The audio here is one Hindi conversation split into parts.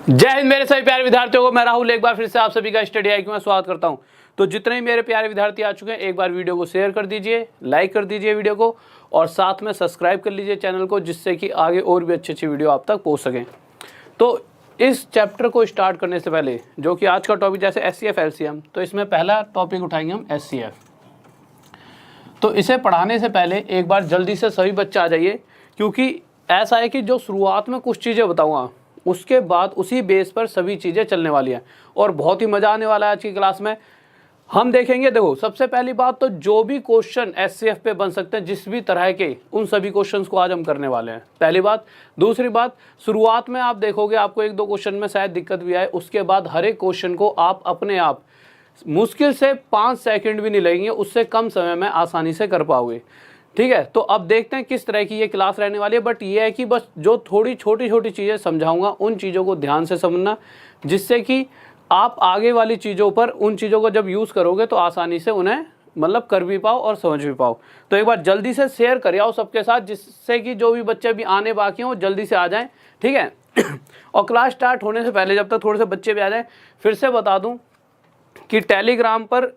जय हिंद मेरे सभी प्यारे विद्यार्थियों को, मैं राहुल एक बार फिर से आप सभी का स्टडी आईक्यू में स्वागत करता हूं। तो जितने भी मेरे प्यारे विद्यार्थी आ चुके हैं, एक बार वीडियो को शेयर कर दीजिए, लाइक कर दीजिए वीडियो को और साथ में सब्सक्राइब कर लीजिए चैनल को, जिससे कि आगे और भी अच्छी अच्छी वीडियो आप तक पहुंच सकें। तो इस चैप्टर को स्टार्ट करने से पहले, जो कि आज का टॉपिक जैसे SCF LCM, तो इसमें पहला टॉपिक उठाएंगे हम SCF। तो इसे पढ़ाने से पहले एक बार जल्दी से सभी बच्चे आ जाइए, क्योंकि ऐसा है कि जो शुरुआत में कुछ चीज़ें बताऊँगा, उसके बाद उसी बेस पर सभी चीज़ें चलने वाली हैं और बहुत ही मज़ा आने वाला है आज की क्लास में। हम देखेंगे, देखो सबसे पहली बात तो जो भी क्वेश्चन SCF पे बन सकते हैं जिस भी तरह के, उन सभी क्वेश्चंस को आज हम करने वाले हैं, पहली बात। दूसरी बात, शुरुआत में आप देखोगे आपको एक दो क्वेश्चन में शायद दिक्कत भी आए, उसके बाद हर एक क्वेश्चन को आप अपने आप मुश्किल से 5 सेकंड भी नहीं लगेंगे, उससे कम समय में आसानी से कर पाओगे। ठीक है, तो अब देखते हैं किस तरह की ये क्लास रहने वाली है। बट ये है कि बस जो थोड़ी छोटी छोटी चीज़ें समझाऊंगा, उन चीज़ों को ध्यान से समझना, जिससे कि आप आगे वाली चीज़ों पर, उन चीज़ों को जब यूज़ करोगे तो आसानी से उन्हें मतलब कर भी पाओ और समझ भी पाओ। तो एक बार जल्दी से शेयर कर आओ सबके साथ, जिससे कि जो भी बच्चे भी आने बाकी हैं वो जल्दी से आ जाएँ। ठीक है और क्लास स्टार्ट होने से पहले, जब तक थोड़े से बच्चे भी आ जाएँ, फिर से बता दूँ कि टेलीग्राम पर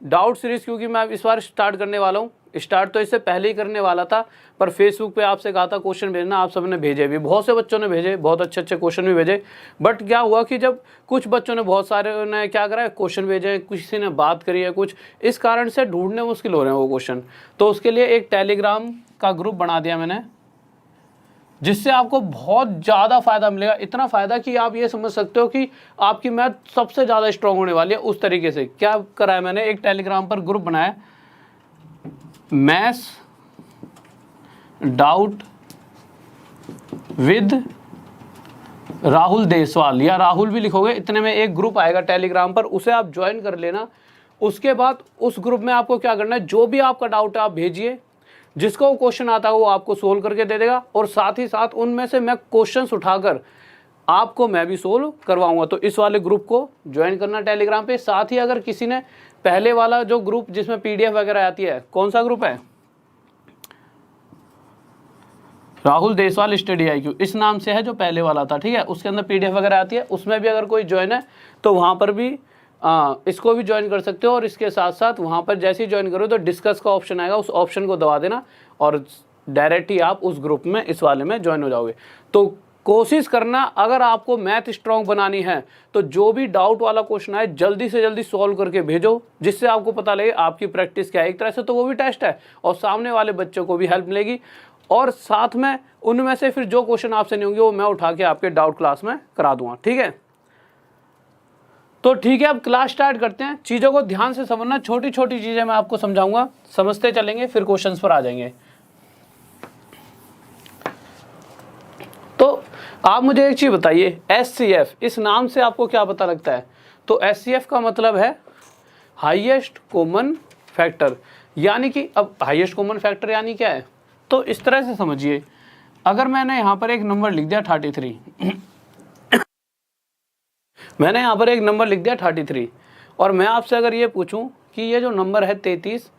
डाउट सीरीज़, क्योंकि मैं इस बार स्टार्ट करने वाला हूँ, स्टार्ट तो इससे पहले ही करने वाला था, पर फेसबुक पे आपसे कहा था क्वेश्चन भेजना, आप सबने भेजे भी, बहुत से बच्चों ने भेजे, बहुत अच्छे अच्छे क्वेश्चन भी भेजे। बट क्या हुआ कि जब कुछ बच्चों ने, बहुत सारे ने क्या करा है, क्वेश्चन भेजे, किसी ने बात करी है कुछ, इस कारण से ढूंढने मुश्किल हो रहे हैं वो क्वेश्चन। तो उसके लिए एक टेलीग्राम का ग्रुप बना दिया मैंने, जिससे आपको बहुत ज़्यादा फ़ायदा मिलेगा। इतना फ़ायदा कि आप ये समझ सकते हो कि आपकी मैथ सबसे ज़्यादा स्ट्रॉन्ग होने वाली है। उस तरीके से क्या करा है मैंने, एक टेलीग्राम पर ग्रुप बनाया, maths doubt with Rahul Deswal, या राहुल भी लिखोगे, इतने में एक ग्रुप आएगा टेलीग्राम पर, उसे आप ज्वाइन कर लेना। उसके बाद उस ग्रुप में आपको क्या करना है, जो भी आपका डाउट है आप भेजिए, जिसको क्वेश्चन आता है वो आपको सोल्व करके दे देगा, और साथ ही साथ उनमें से मैं क्वेश्चंस उठाकर आपको मैं भी सोल्व करवाऊंगा। तो इस वाले ग्रुप को ज्वाइन करना टेलीग्राम पे। साथ ही अगर किसी ने पहले वाला जो ग्रुप जिसमें PDF वगैरह आती है, कौन सा ग्रुप है, राहुल देसवाल स्टडी IQ, इस नाम से है जो पहले वाला था, ठीक है, उसके अंदर PDF वगैरह आती है, उसमें भी अगर कोई ज्वाइन है तो वहाँ पर भी इसको भी ज्वाइन कर सकते हो। और इसके साथ साथ वहाँ पर जैसे ही ज्वाइन करो तो डिस्कस का ऑप्शन आएगा, उस ऑप्शन को दबा देना और डायरेक्ट ही आप उस ग्रुप में, इस वाले में ज्वाइन हो जाओगे। तो कोशिश करना, अगर आपको मैथ स्ट्रॉन्ग बनानी है तो जो भी डाउट वाला क्वेश्चन आए जल्दी से जल्दी सॉल्व करके भेजो, जिससे आपको पता लगे आपकी प्रैक्टिस क्या है। एक तरह से तो वो भी टेस्ट है और सामने वाले बच्चों को भी हेल्प मिलेगी, और साथ में उनमें से फिर जो क्वेश्चन आपसे नहीं होंगे वो मैं उठा के आपके डाउट क्लास में करा दूंगा। ठीक है, तो ठीक है, अब क्लास स्टार्ट करते हैं। चीज़ों को ध्यान से समझना, छोटी छोटी चीज़ें मैं आपको समझाऊंगा, समझते चलेंगे, फिर क्वेश्चंस पर आ जाएंगे। तो आप मुझे एक चीज़ बताइए, SCF, इस नाम से आपको क्या पता लगता है? तो SCF का मतलब है हाईएस्ट कॉमन फैक्टर, यानी कि अब हाईएस्ट कॉमन फैक्टर यानी क्या है, तो इस तरह से समझिए, अगर मैंने यहाँ पर एक नंबर लिख दिया 33 मैंने यहाँ पर एक नंबर लिख दिया 33, और मैं आपसे अगर ये पूछूं कि ये जो नंबर है 33,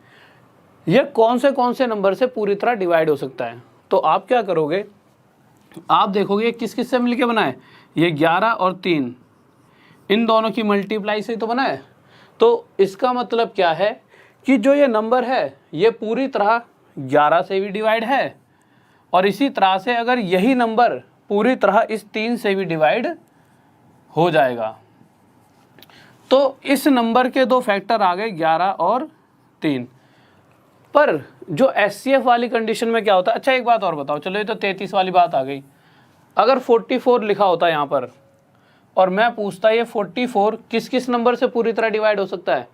ये कौन से नंबर से पूरी तरह डिवाइड हो सकता है, तो आप क्या करोगे, आप देखोगे ये किस किस से मिलके बना है, ये 11 और 3, इन दोनों की मल्टीप्लाई से तो बना है। तो इसका मतलब क्या है कि जो ये नंबर है ये पूरी तरह 11 से भी डिवाइड है, और इसी तरह से अगर यही नंबर पूरी तरह इस 3 से भी डिवाइड हो जाएगा, तो इस नंबर के दो फैक्टर आ गए 11 और 3। पर जो SCF वाली कंडीशन में क्या होता है, अच्छा एक बात और बताओ, चलो ये तो 33 वाली बात आ गई, अगर 44 लिखा होता है यहाँ पर और मैं पूछता ये 44 किस किस नंबर से पूरी तरह डिवाइड हो सकता है,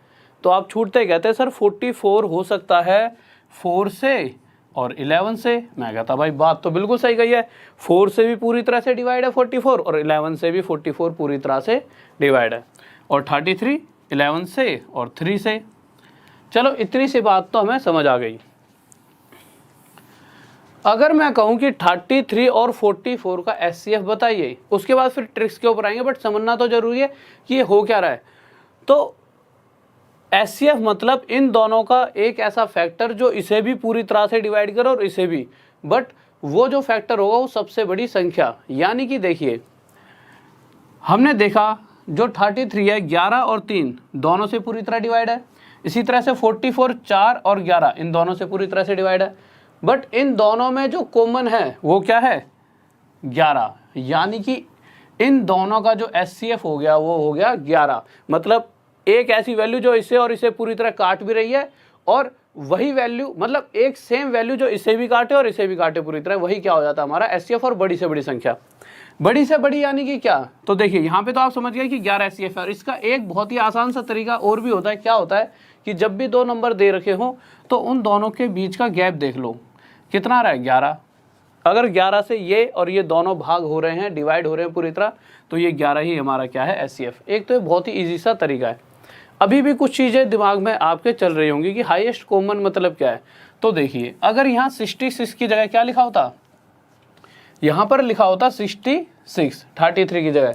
तो आप छूटते कहते हैं सर 44 हो सकता है 4 से और 11 से। मैं कहता भाई बात तो बिल्कुल सही कही है, 4 से भी पूरी तरह से डिवाइड है 44, और 11 से भी 44 पूरी तरह से डिवाइड है, और 33 11 से और 3 से। चलो इतनी सी बात तो हमें समझ आ गई। अगर मैं कहूँ कि 33 और 44 का SCF बताइए, उसके बाद फिर ट्रिक्स के ऊपर आएंगे, बट समझना तो जरूरी है कि ये हो क्या रहा है। तो SCF मतलब इन दोनों का एक ऐसा फैक्टर जो इसे भी पूरी तरह से डिवाइड करे और इसे भी, बट वो जो फैक्टर होगा वो सबसे बड़ी संख्या। यानी कि देखिए हमने देखा जो 33 है 11 और 3 दोनों से पूरी तरह डिवाइड है। इसी तरह से 44 4 और 11 इन दोनों से पूरी तरह से डिवाइड है। बट इन दोनों में जो कॉमन है वो क्या है 11, यानी कि इन दोनों का जो HCF हो गया वो हो गया 11। मतलब एक ऐसी वैल्यू जो इसे और इसे पूरी तरह काट भी रही है और वही वैल्यू मतलब एक सेम वैल्यू जो इसे भी काटे और इसे भी काटे पूरी तरह, वही क्या हो जाता है हमारा HCF। और बड़ी से बड़ी संख्या, बड़ी से बड़ी यानी कि क्या, तो देखिए यहाँ पे तो आप समझ गए कि 11 HCF है। और इसका एक बहुत ही आसान सा तरीका और भी होता है। क्या होता है कि जब भी दो नंबर दे रखे हो तो उन दोनों के बीच का गैप देख लो कितना रहा है 11। अगर 11 से ये और ये दोनों भाग हो रहे हैं, डिवाइड हो रहे हैं पूरी तरह, तो ये 11 ही हमारा क्या है HCF। एक तो ये बहुत ही ईजी सा तरीका है। अभी भी कुछ चीज़ें दिमाग में आपके चल रही होंगी कि हाईएस्ट कॉमन मतलब क्या है। तो देखिए अगर यहाँ 66 की जगह क्या लिखा होता, यहाँ पर लिखा होता 66 33 की जगह,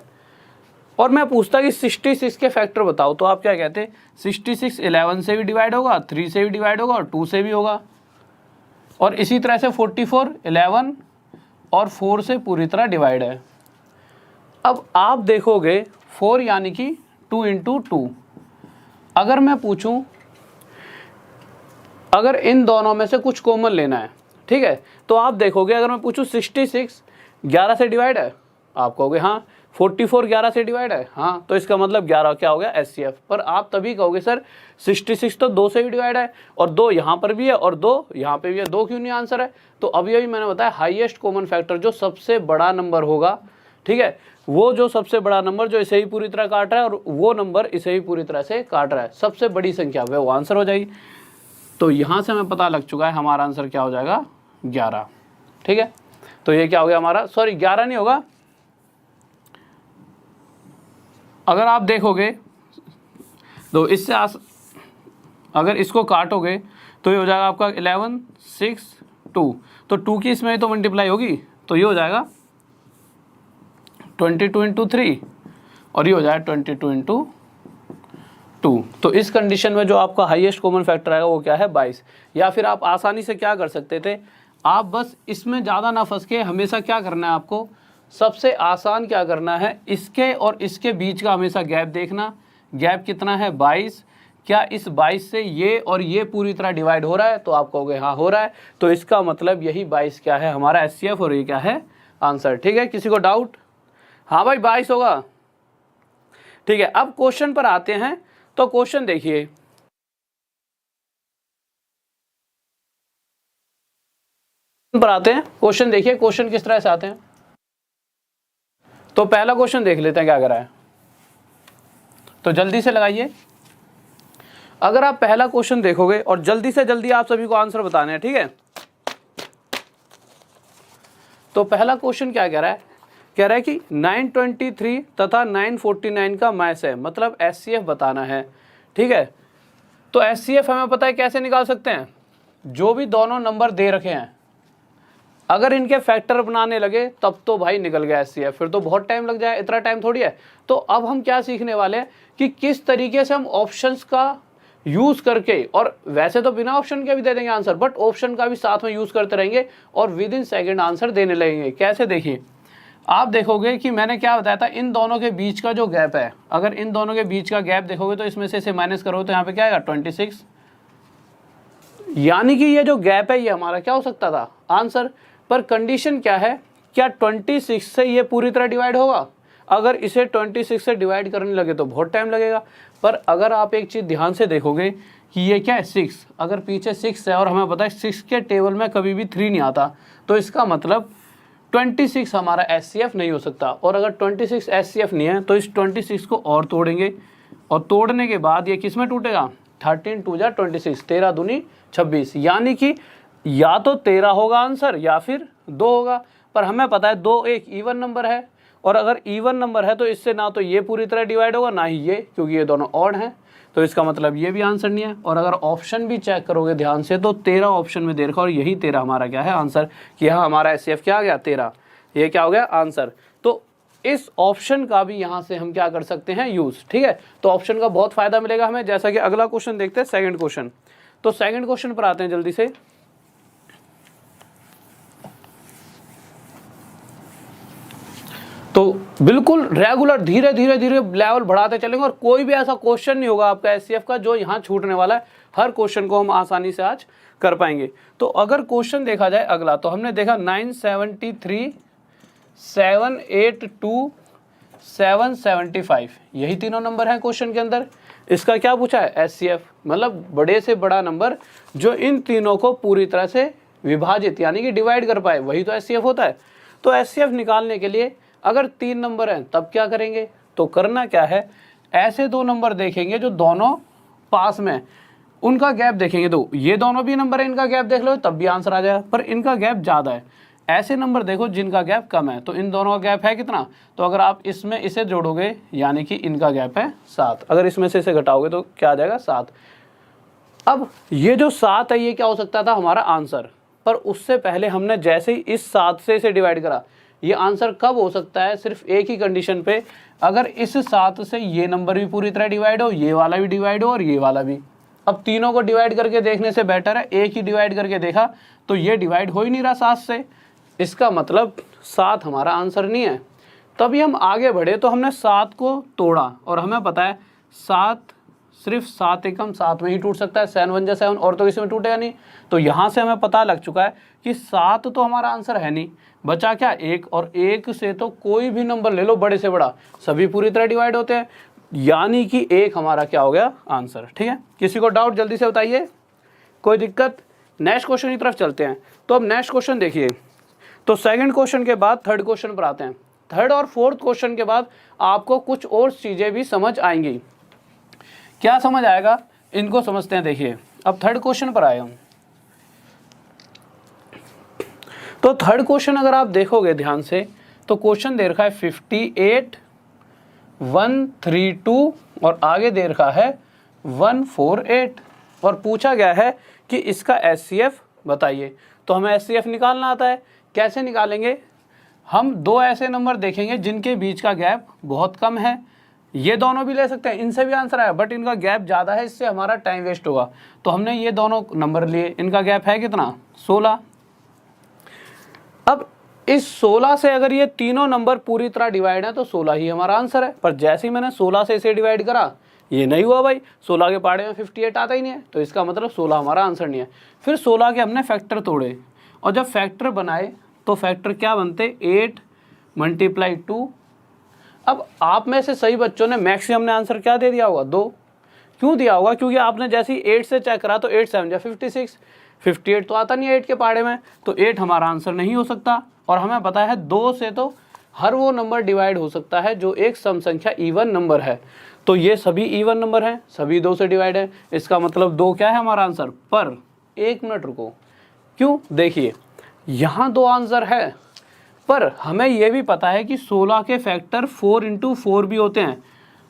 और मैं पूछता कि 66 के फैक्टर बताओ, तो आप क्या कहते 66 11 से भी डिवाइड होगा, 3 से भी डिवाइड होगा और 2 से भी होगा। और इसी तरह से 44 11 और 4 से पूरी तरह डिवाइड है। अब आप देखोगे 4 यानी कि 2 इंटू 2। अगर मैं पूछूं अगर इन दोनों में से कुछ कॉमन लेना है, ठीक है, तो आप देखोगे अगर मैं पूछूं 66 11 से डिवाइड है, आप कहोगे हाँ। 44 11 से डिवाइड है, हाँ, तो इसका मतलब 11 क्या हो गया HCF। पर आप तभी कहोगे सर 66 तो 2 से भी डिवाइड है और 2 यहाँ पर भी है और 2 यहाँ पे भी है, 2 क्यों नहीं आंसर है। तो अभी मैंने बताया हाईएस्ट कॉमन फैक्टर जो सबसे बड़ा नंबर होगा, ठीक है, वो जो सबसे बड़ा नंबर जो इसे ही पूरी तरह काट रहा है और वो नंबर इसे ही पूरी तरह से काट रहा है, सबसे बड़ी संख्या वो आंसर हो जाएगी। तो यहाँ से हमें पता लग चुका है हमारा आंसर क्या हो जाएगा 11, ठीक है। तो ये क्या हो गया हमारा, सॉरी 11 नहीं होगा, अगर आप देखोगे तो इससे अगर इसको काटोगे तो ये हो जाएगा आपका 11 6 2, तो 2 की इसमें तो मल्टीप्लाई होगी, तो ये हो जाएगा 22 इंटू 3 और ये हो जाएगा 22 इंटू 2। तो इस कंडीशन में जो आपका हाईएस्ट कॉमन फैक्टर आएगा वो क्या है 22। या फिर आप आसानी से क्या कर सकते थे, आप बस इसमें ज़्यादा ना फंस के हमेशा क्या करना है आपको, सबसे आसान क्या करना है, इसके और इसके बीच का हमेशा गैप देखना। गैप कितना है 22, क्या इस 22 से ये और ये पूरी तरह डिवाइड हो रहा है, तो आप कहोगे हाँ हो रहा है, तो इसका मतलब यही 22 क्या है हमारा HCF और ये क्या है आंसर, ठीक है। किसी को डाउट, हाँ भाई 22 होगा, ठीक है। अब क्वेश्चन पर आते हैं, तो क्वेश्चन देखिए, पर आते हैं क्वेश्चन, देखिए क्वेश्चन किस तरह से आते हैं। तो पहला क्वेश्चन देख लेते हैं क्या करा है, तो जल्दी से लगाइए। अगर आप पहला क्वेश्चन देखोगे और जल्दी से जल्दी आप सभी को आंसर बताने हैं, ठीक है। तो पहला क्वेश्चन क्या कह रहा है, कह रहा है कि 923 तथा 949 का मैच है, मतलब HCF बताना है, ठीक है। तो HCF हमें पता है कैसे निकाल सकते हैं, जो भी दोनों नंबर दे रखे हैं अगर इनके फैक्टर बनाने लगे तब तो भाई निकल गया HCF, फिर तो बहुत टाइम लग जाए, इतना टाइम थोड़ी है। तो अब हम क्या सीखने वाले हैं कि किस तरीके से हम ऑप्शंस का यूज़ करके, और वैसे तो बिना ऑप्शन के भी दे देंगे आंसर, बट ऑप्शन का भी साथ में यूज़ करते रहेंगे और विद इन सेकेंड आंसर देने लगेंगे। कैसे, देखिए आप देखोगे कि मैंने क्या बताया था, इन दोनों के बीच का जो गैप है, अगर इन दोनों के बीच का गैप देखोगे तो इसमें से इसे माइनस करो तो यहाँ पे क्या आएगा 26, यानी कि ये जो गैप है ये हमारा क्या हो सकता था आंसर। पर कंडीशन क्या है, क्या 26 से ये पूरी तरह डिवाइड होगा, अगर इसे 26 से डिवाइड करने लगे तो बहुत टाइम लगेगा। पर अगर आप एक चीज़ ध्यान से देखोगे कि ये क्या है 6, अगर पीछे 6 है और हमें पता है 6 के टेबल में कभी भी 3 नहीं आता, तो इसका मतलब 26 हमारा HCF नहीं हो सकता। और अगर 26 HCF नहीं है तो इस 26 को और तोड़ेंगे, और तोड़ने के बाद ये किस में टूटेगा, 13 2 जा 26, 13 दूनी 26, यानी कि या तो 13 होगा आंसर या फिर 2 होगा। पर हमें पता है 2 एक इवन नंबर है, और अगर इवन नंबर है तो इससे ना तो ये पूरी तरह डिवाइड होगा ना ही ये, क्योंकि ये दोनों ऑड हैं, तो इसका मतलब ये भी आंसर नहीं है। और अगर ऑप्शन भी चेक करोगे ध्यान से तो 13 ऑप्शन में दे रखा और यही 13 हमारा क्या है आंसर, कि हाँ हमारा HCF क्या आ गया 13, ये क्या हो गया आंसर। तो इस ऑप्शन का भी यहाँ से हम क्या कर सकते हैं यूज़, ठीक है। तो ऑप्शन का बहुत फायदा मिलेगा हमें। जैसा कि अगला क्वेश्चन देखते हैं, सेकंड क्वेश्चन। तो सेकंड क्वेश्चन पर आते हैं जल्दी से। तो बिल्कुल रेगुलर धीरे धीरे धीरे लेवल बढ़ाते चलेंगे और कोई भी ऐसा क्वेश्चन नहीं होगा आपका एचसीएफ का जो यहाँ छूटने वाला है। हर क्वेश्चन को हम आसानी से आज कर पाएंगे। तो अगर क्वेश्चन देखा जाए अगला, तो हमने देखा 973, 782, 775, यही तीनों नंबर हैं क्वेश्चन के अंदर। इसका क्या पूछा है? एचसीएफ, मतलब बड़े से बड़ा नंबर जो इन तीनों को पूरी तरह से विभाजित यानी कि डिवाइड कर पाए, वही तो एचसीएफ होता है। तो एचसीएफ निकालने के लिए अगर 3 नंबर हैं तब क्या करेंगे? तो करना क्या है, ऐसे 2 नंबर देखेंगे जो दोनों पास में, उनका गैप देखेंगे। तो ये दोनों भी नंबर है, इनका गैप देख लो तब भी आंसर आ जाएगा, पर इनका गैप ज़्यादा है। ऐसे नंबर देखो जिनका गैप कम है, तो इन दोनों का गैप है कितना? तो अगर आप इसमें इसे जोड़ोगे यानी कि इनका गैप है 7, अगर इसमें से इसे घटाओगे तो क्या आ जाएगा? 7। अब ये जो 7 है ये क्या हो सकता था? हमारा आंसर। पर उससे पहले हमने जैसे ही इस 7 से इसे डिवाइड करा, ये आंसर कब हो सकता है? सिर्फ एक ही कंडीशन पे, अगर इस 7 से ये नंबर भी पूरी तरह डिवाइड हो, ये वाला भी डिवाइड हो और ये वाला भी। अब तीनों को डिवाइड करके देखने से बेटर है एक ही डिवाइड करके देखा, तो ये डिवाइड हो ही नहीं रहा 7 से, इसका मतलब 7 हमारा आंसर नहीं है। तभी हम आगे बढ़े तो हमने 7 को तोड़ा और हमें पता है 7 सिर्फ 7 एकम 7 में ही टूट सकता है, 7 1 जा 7 और तो इसमें टूटेगा नहीं। तो यहाँ से हमें पता लग चुका है कि 7 तो हमारा आंसर है नहीं, बचा क्या? 1, और 1 से तो कोई भी नंबर ले लो बड़े से बड़ा, सभी पूरी तरह डिवाइड होते हैं, यानी कि 1 हमारा क्या हो गया? आंसर। ठीक है, किसी को डाउट जल्दी से बताइए, कोई दिक्कत? नेक्स्ट क्वेश्चन की तरफ चलते हैं। तो अब नेक्स्ट क्वेश्चन देखिए, तो सेकंड क्वेश्चन के बाद थर्ड क्वेश्चन पर आते हैं। थर्ड और फोर्थ क्वेश्चन के बाद आपको कुछ और चीज़ें भी समझ आएंगी। क्या समझ आएगा इनको समझते हैं। देखिए अब थर्ड क्वेश्चन पर आए हम। तो थर्ड क्वेश्चन अगर आप देखोगे ध्यान से, तो क्वेश्चन दे रखा है 58, 132 और आगे दे रखा है 148 और पूछा गया है कि इसका एचसीएफ बताइए। तो हमें एचसीएफ निकालना आता है। कैसे निकालेंगे? हम 2 ऐसे नंबर देखेंगे जिनके बीच का गैप बहुत कम है, ये दोनों भी ले सकते हैं, इनसे भी आंसर आया, बट इनका गैप ज़्यादा है, इससे हमारा टाइम वेस्ट होगा। तो हमने ये दोनों नंबर लिए, इनका गैप है कितना? 16। अब इस 16 से अगर ये तीनों नंबर पूरी तरह डिवाइड है तो 16 ही हमारा आंसर है। पर जैसे ही मैंने 16 से इसे डिवाइड करा, ये नहीं हुआ भाई, 16 के पहाड़े में 58 आता ही नहीं है, तो इसका मतलब 16 हमारा आंसर नहीं है। फिर 16 के हमने फैक्टर तोड़े और जब फैक्टर बनाए तो फैक्टर क्या बनते? 8 × 2। अब आप में से सही बच्चों ने मैक्सिमम ने आंसर क्या दे दिया होगा? 2। क्यों दिया होगा? क्योंकि आपने जैसे ही 8 से चेक करा तो 8 7 जा 56, 58 तो आता नहीं है 8 के पहाड़े में, तो 8 हमारा आंसर नहीं हो सकता। और हमें पता है 2 से तो हर वो नंबर डिवाइड हो सकता है जो एक सम संख्या इवन नंबर है। तो ये सभी इवन नंबर हैं, सभी 2 से डिवाइड है, इसका मतलब 2 क्या है हमारा आंसर। पर 1 मिनट रुको, क्यों? देखिए यहाँ 2 आंसर है, पर हमें यह भी पता है कि 16 के फैक्टर 4 × 4 भी होते हैं।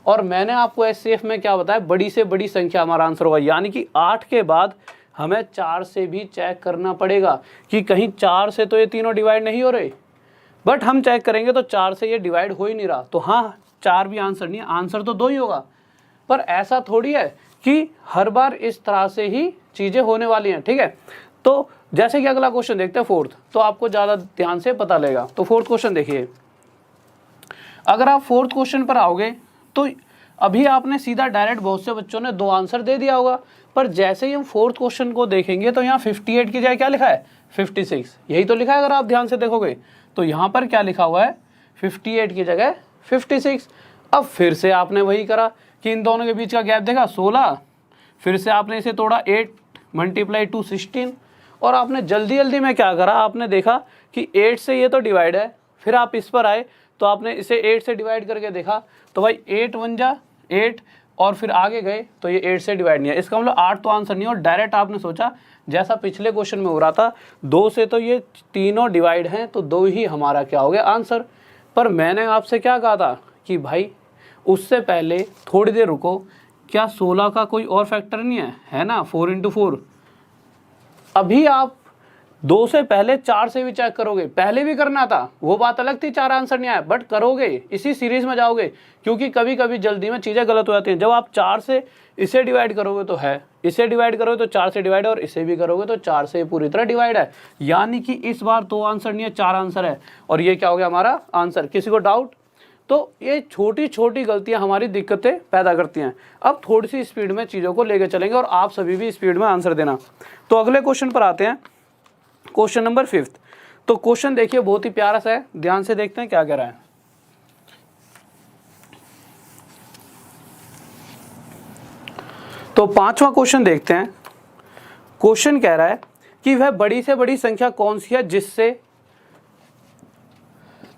और मैंने आपको एचसीएफ में क्या बताया? बड़ी से बड़ी संख्या हमारा आंसर होगा, यानी कि 8 के बाद हमें 4 से भी चेक करना पड़ेगा कि कहीं 4 से तो ये तीनों डिवाइड नहीं हो रहे। बट हम चेक करेंगे तो 4 से ये डिवाइड हो ही नहीं रहा, तो हाँ 4 भी आंसर नहीं है, आंसर तो 2 ही होगा। पर ऐसा थोड़ी है कि हर बार इस तरह से ही चीज़ें होने वाली हैं। ठीक है, तो जैसे कि अगला क्वेश्चन देखते हैं फोर्थ, तो आपको ज़्यादा ध्यान से पता लगेगा। तो फोर्थ क्वेश्चन देखिए, अगर आप फोर्थ क्वेश्चन पर आओगे तो अभी आपने सीधा डायरेक्ट बहुत से बच्चों ने 2 आंसर दे दिया होगा, पर जैसे ही हम फोर्थ क्वेश्चन को देखेंगे तो यहाँ 58 की जगह क्या लिखा है? 56, यही तो लिखा है अगर आप ध्यान से देखोगे। तो यहाँ पर क्या लिखा हुआ है? 58 की जगह 56। अब फिर से आपने वही करा कि इन दोनों के बीच का गैप देखा 16, फिर से आपने इसे तोड़ा 8 × 2 16, और आपने जल्दी जल्दी में क्या करा? आपने देखा कि 8 से ये तो डिवाइड है, फिर आप इस पर आए तो आपने इसे 8 से डिवाइड करके देखा, तो भाई 8 1 जा 8, और फिर आगे गए तो ये 8 से डिवाइड नहीं है, इसका मतलब 8 तो आंसर नहीं है। और डायरेक्ट आपने सोचा जैसा पिछले क्वेश्चन में हो रहा था, 2 से तो ये तीनों डिवाइड हैं, तो 2 ही हमारा क्या हो गया? आंसर। पर मैंने आपसे क्या कहा था कि भाई उससे पहले थोड़ी देर रुको, क्या 16 का कोई और फैक्टर नहीं है? है ना, 4 × 4। अभी आप 2 से पहले 4 से भी चेक करोगे, पहले भी करना था, वो बात अलग थी 4 आंसर नहीं आया, बट करोगे, इसी सीरीज में जाओगे, क्योंकि कभी कभी जल्दी में चीज़ें गलत हो जाती हैं। जब आप 4 से इसे डिवाइड करोगे तो है, इसे डिवाइड करोगे तो 4 से डिवाइड है, और इसे भी करोगे तो 4 से पूरी तरह डिवाइड है। यानी कि इस बार 2 आंसर नहीं है, 4 आंसर है, और ये क्या हो गया हमारा आंसर। किसी को डाउट? तो ये छोटी छोटी गलतियां हमारी दिक्कतें पैदा करती हैं। अब थोड़ी सी स्पीड में चीज़ों को लेकर चलेंगे, और आप सभी भी स्पीड में आंसर देना। तो अगले क्वेश्चन पर आते हैं, क्वेश्चन नंबर 5। तो क्वेश्चन देखिए बहुत ही प्यारा सा है, ध्यान से देखते हैं क्या कह रहा है। तो 5वां क्वेश्चन देखते हैं। क्वेश्चन कह रहा है कि वह बड़ी से बड़ी संख्या कौन सी है जिससे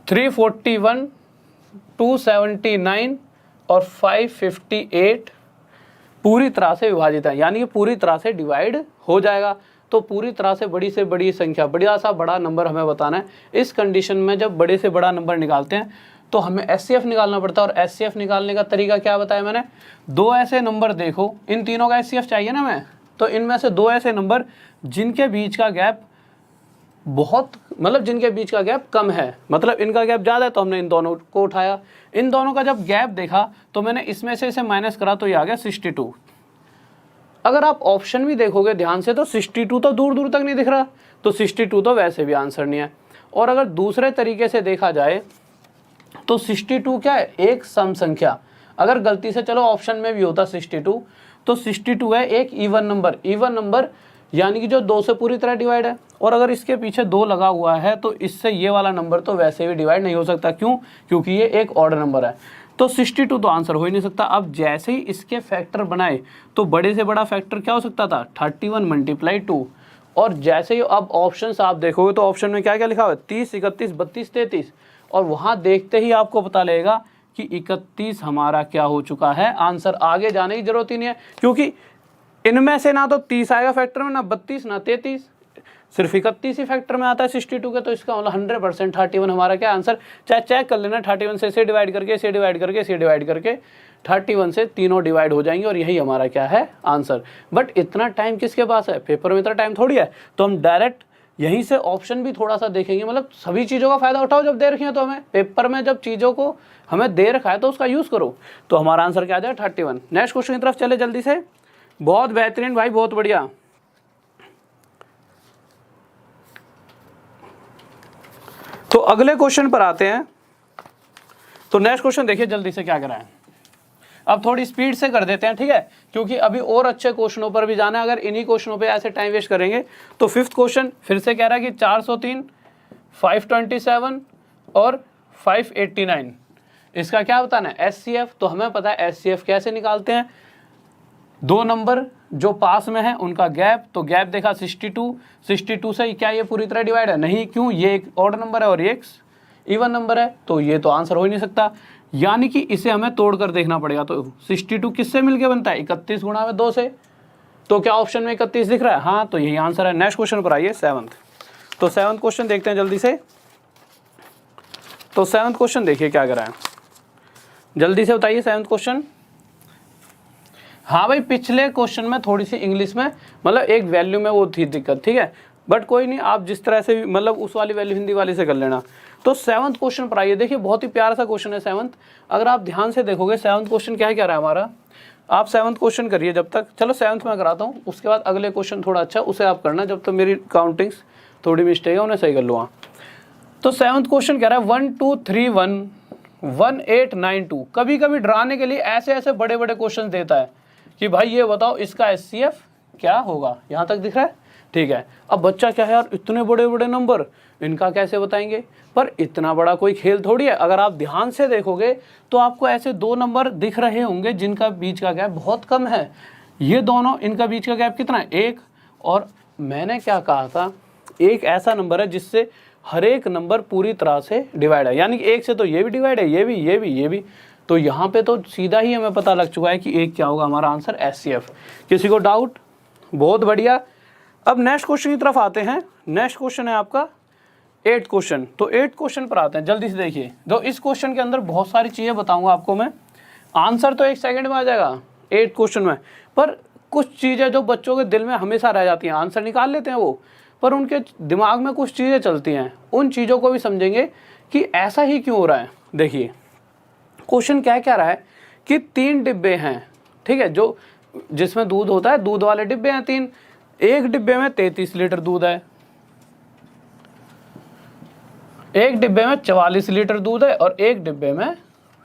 341, 279 और 558 पूरी तरह से विभाजित है, यानी कि पूरी तरह से डिवाइड हो जाएगा। तो पूरी तरह से बड़ी संख्या, बढ़िया सा बड़ा नंबर हमें बताना है। इस कंडीशन में जब बड़े से बड़ा नंबर निकालते हैं तो हमें एचसीएफ निकालना पड़ता है, और एचसीएफ निकालने का तरीका क्या बताया मैंने, 2 ऐसे नंबर देखो, इन तीनों का एचसीएफ चाहिए ना हमें, तो इनमें से 2 ऐसे नंबर जिनके बीच का गैप बहुत, मतलब जिनके बीच का गैप कम है, मतलब इनका गैप ज़्यादा है, तो हमने इन दोनों को उठाया। इन दोनों का जब गैप देखा तो मैंने इसमें से इसे माइनस करा, तो ये आ गया 62। अगर आप ऑप्शन भी देखोगे ध्यान से तो 62 तो दूर दूर तक नहीं दिख रहा, तो 62 तो वैसे भी आंसर नहीं है। और अगर दूसरे तरीके से देखा जाए तो 62 क्या है, एक सम संख्या। अगर गलती से चलो ऑप्शन में भी होता 62, तो 62 है एक इवन नंबर। इवन नंबर यानी कि जो 2 से पूरी तरह डिवाइड है, और अगर इसके पीछे 2 लगा हुआ है तो इससे ये वाला नंबर तो वैसे भी डिवाइड नहीं हो सकता। क्यों? क्योंकि ये एक ऑड नंबर है। तो 62 तो आंसर हो ही नहीं सकता। अब जैसे ही इसके फैक्टर बनाए तो बड़े से बड़ा फैक्टर क्या हो सकता था, 31 × 2। और जैसे ही अब ऑप्शंस आप देखोगे तो ऑप्शन में क्या क्या लिखा हुआ है, 30, 31, 32, 33, और वहाँ देखते ही आपको पता लगेगा कि 31 हमारा क्या हो चुका है आंसर। आगे जाने की जरूरत ही नहीं है, क्योंकि इनमें से ना तो 30 आएगा फैक्टर में, ना 32, ना 33, सिर्फ 31 ही फैक्टर में आता है 62 के। तो इसका मतलब 100% 31 हमारा क्या आंसर। चाहे चेक कर लेना, 31 से इसे डिवाइड करके, इसे डिवाइड करके, इसे डिवाइड करके, 31 से तीनों डिवाइड हो जाएंगे, और यही हमारा क्या है आंसर। बट इतना टाइम किसके पास है, पेपर में इतना टाइम थोड़ी है, तो हम डायरेक्ट यहीं से ऑप्शन भी थोड़ा सा देखेंगे। मतलब सभी चीज़ों का फायदा उठाओ, जब दे रखी है तो हमें पेपर में, जब चीज़ों को हमें दे रखा है तो उसका यूज़ करो। तो हमारा आंसर क्या आ जाए, 31। नेक्स्ट क्वेश्चन की तरफ चले जल्दी से। बहुत बेहतरीन भाई, बहुत बढ़िया। तो अगले क्वेश्चन पर आते हैं। तो नेक्स्ट क्वेश्चन देखिए जल्दी से क्या करा है। अब थोड़ी स्पीड से कर देते हैं, ठीक है, क्योंकि अभी और अच्छे क्वेश्चनों पर भी जाना है। अगर इन्हीं क्वेश्चनों पे ऐसे टाइम वेस्ट करेंगे तो 5th क्वेश्चन फिर से कह रहा है कि 403, 527 और 589, इसका क्या बताना है, एचसीएफ। तो हमें पता है एचसीएफ कैसे निकालते हैं, 2 नंबर जो पास में है उनका गैप। तो गैप देखा 62 से क्या ये पूरी तरह डिवाइड है, नहीं। क्यों? ये एक ऑड नंबर है और ये एक इवन नंबर है, तो ये तो आंसर हो ही नहीं सकता। यानी कि इसे हमें तोड़ कर देखना पड़ेगा। तो 62 किससे मिलके बनता है, 31 गुणा में 2 से। तो क्या ऑप्शन में 31 दिख रहा है? हाँ, तो यही आंसर है। नेक्स्ट क्वेश्चन पर आइए, 7th। तो 7th क्वेश्चन देखते हैं जल्दी से। तो 7th क्वेश्चन देखिए क्या कर रहा है, जल्दी से बताइए 7th क्वेश्चन। हाँ भाई, पिछले क्वेश्चन में थोड़ी सी इंग्लिश में, मतलब एक वैल्यू में वो थी दिक्कत, ठीक है, बट कोई नहीं, आप जिस तरह से मतलब उस वाली वैल्यू हिंदी वाली से कर लेना। तो 7th क्वेश्चन पर आइए। देखिए बहुत ही प्यारा सा क्वेश्चन है 7th। अगर आप ध्यान से देखोगे 7th क्वेश्चन क्या है, क्या रहा है हमारा। आप 7th क्वेश्चन करिए जब तक, चलो 7th में कराता हूँ, उसके बाद अगले क्वेश्चन थोड़ा अच्छा उसे आप करना, जब तक मेरी काउंटिंग्स थोड़ी मिस्टेक है उन्हें सही कर लूँगा। तो 7th क्वेश्चन कह रहा है 1 2 3 1 1 8 9 2। कभी कभी डराने के लिए ऐसे ऐसे बड़े बड़े क्वेश्चन देता है कि भाई ये बताओ इसका एचसीएफ क्या होगा। यहाँ तक दिख रहा है, ठीक है। अब बच्चा क्या है यार, इतने बड़े बड़े नंबर इनका कैसे बताएंगे, पर इतना बड़ा कोई खेल थोड़ी है। अगर आप ध्यान से देखोगे तो आपको ऐसे 2 नंबर दिख रहे होंगे जिनका बीच का गैप बहुत कम है। ये दोनों, इनका बीच का गैप कितना है, 1। और मैंने क्या कहा था, एक ऐसा नंबर है जिससे हर एक नंबर पूरी तरह से डिवाइड है, यानी कि 1 से तो ये भी डिवाइड है, ये भी, ये भी, ये भी। तो यहाँ पे तो सीधा ही हमें पता लग चुका है कि 1 क्या होगा हमारा आंसर, एचसीएफ। किसी को डाउट? बहुत बढ़िया। अब नेक्स्ट क्वेश्चन की तरफ आते हैं। नेक्स्ट क्वेश्चन है आपका 8th क्वेश्चन। तो 8th क्वेश्चन पर आते हैं, जल्दी से देखिए। तो इस क्वेश्चन के अंदर बहुत सारी चीज़ें बताऊंगा आपको मैं, आंसर तो 1 सेकंड में आ जाएगा 8th क्वेश्चन में, पर कुछ चीज़ें जो बच्चों के दिल में हमेशा रह जाती हैं, आंसर निकाल लेते हैं वो, पर उनके दिमाग में कुछ चीज़ें चलती हैं, उन चीज़ों को भी समझेंगे कि ऐसा ही क्यों हो रहा है। देखिए क्वेश्चन क्या कह रहा है कि 3 डिब्बे हैं, ठीक है, जो जिसमें दूध होता है, दूध वाले डिब्बे हैं 3। एक डिब्बे में 33 लीटर दूध है, एक डिब्बे में 44 लीटर दूध है और एक डिब्बे में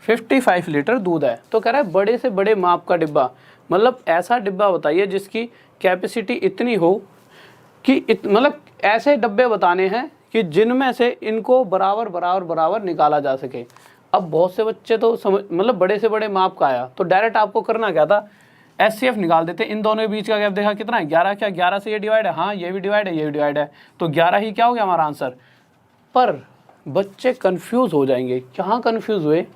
55 लीटर दूध है। तो कह रहा है बड़े से बड़े माप का डिब्बा, मतलब ऐसा डिब्बा बताइए जिसकी कैपेसिटी इतनी हो कि मतलब ऐसे डब्बे बताने हैं कि जिनमें से इनको बराबर बराबर बराबर निकाला जा सके। अब बहुत से बच्चे तो समझ मतलब बड़े से बड़े माप का आया तो डायरेक्ट आपको करना क्या था, एचसीएफ निकाल देते। इन दोनों के बीच का गैप देखा कितना है, 11। क्या 11 से ये डिवाइड है? हाँ, ये भी डिवाइड है, ये भी डिवाइड है, तो 11 ही क्या हो गया हमारा आंसर। पर बच्चे कंफ्यूज हो जाएंगे। कहाँ कंफ्यूज हुए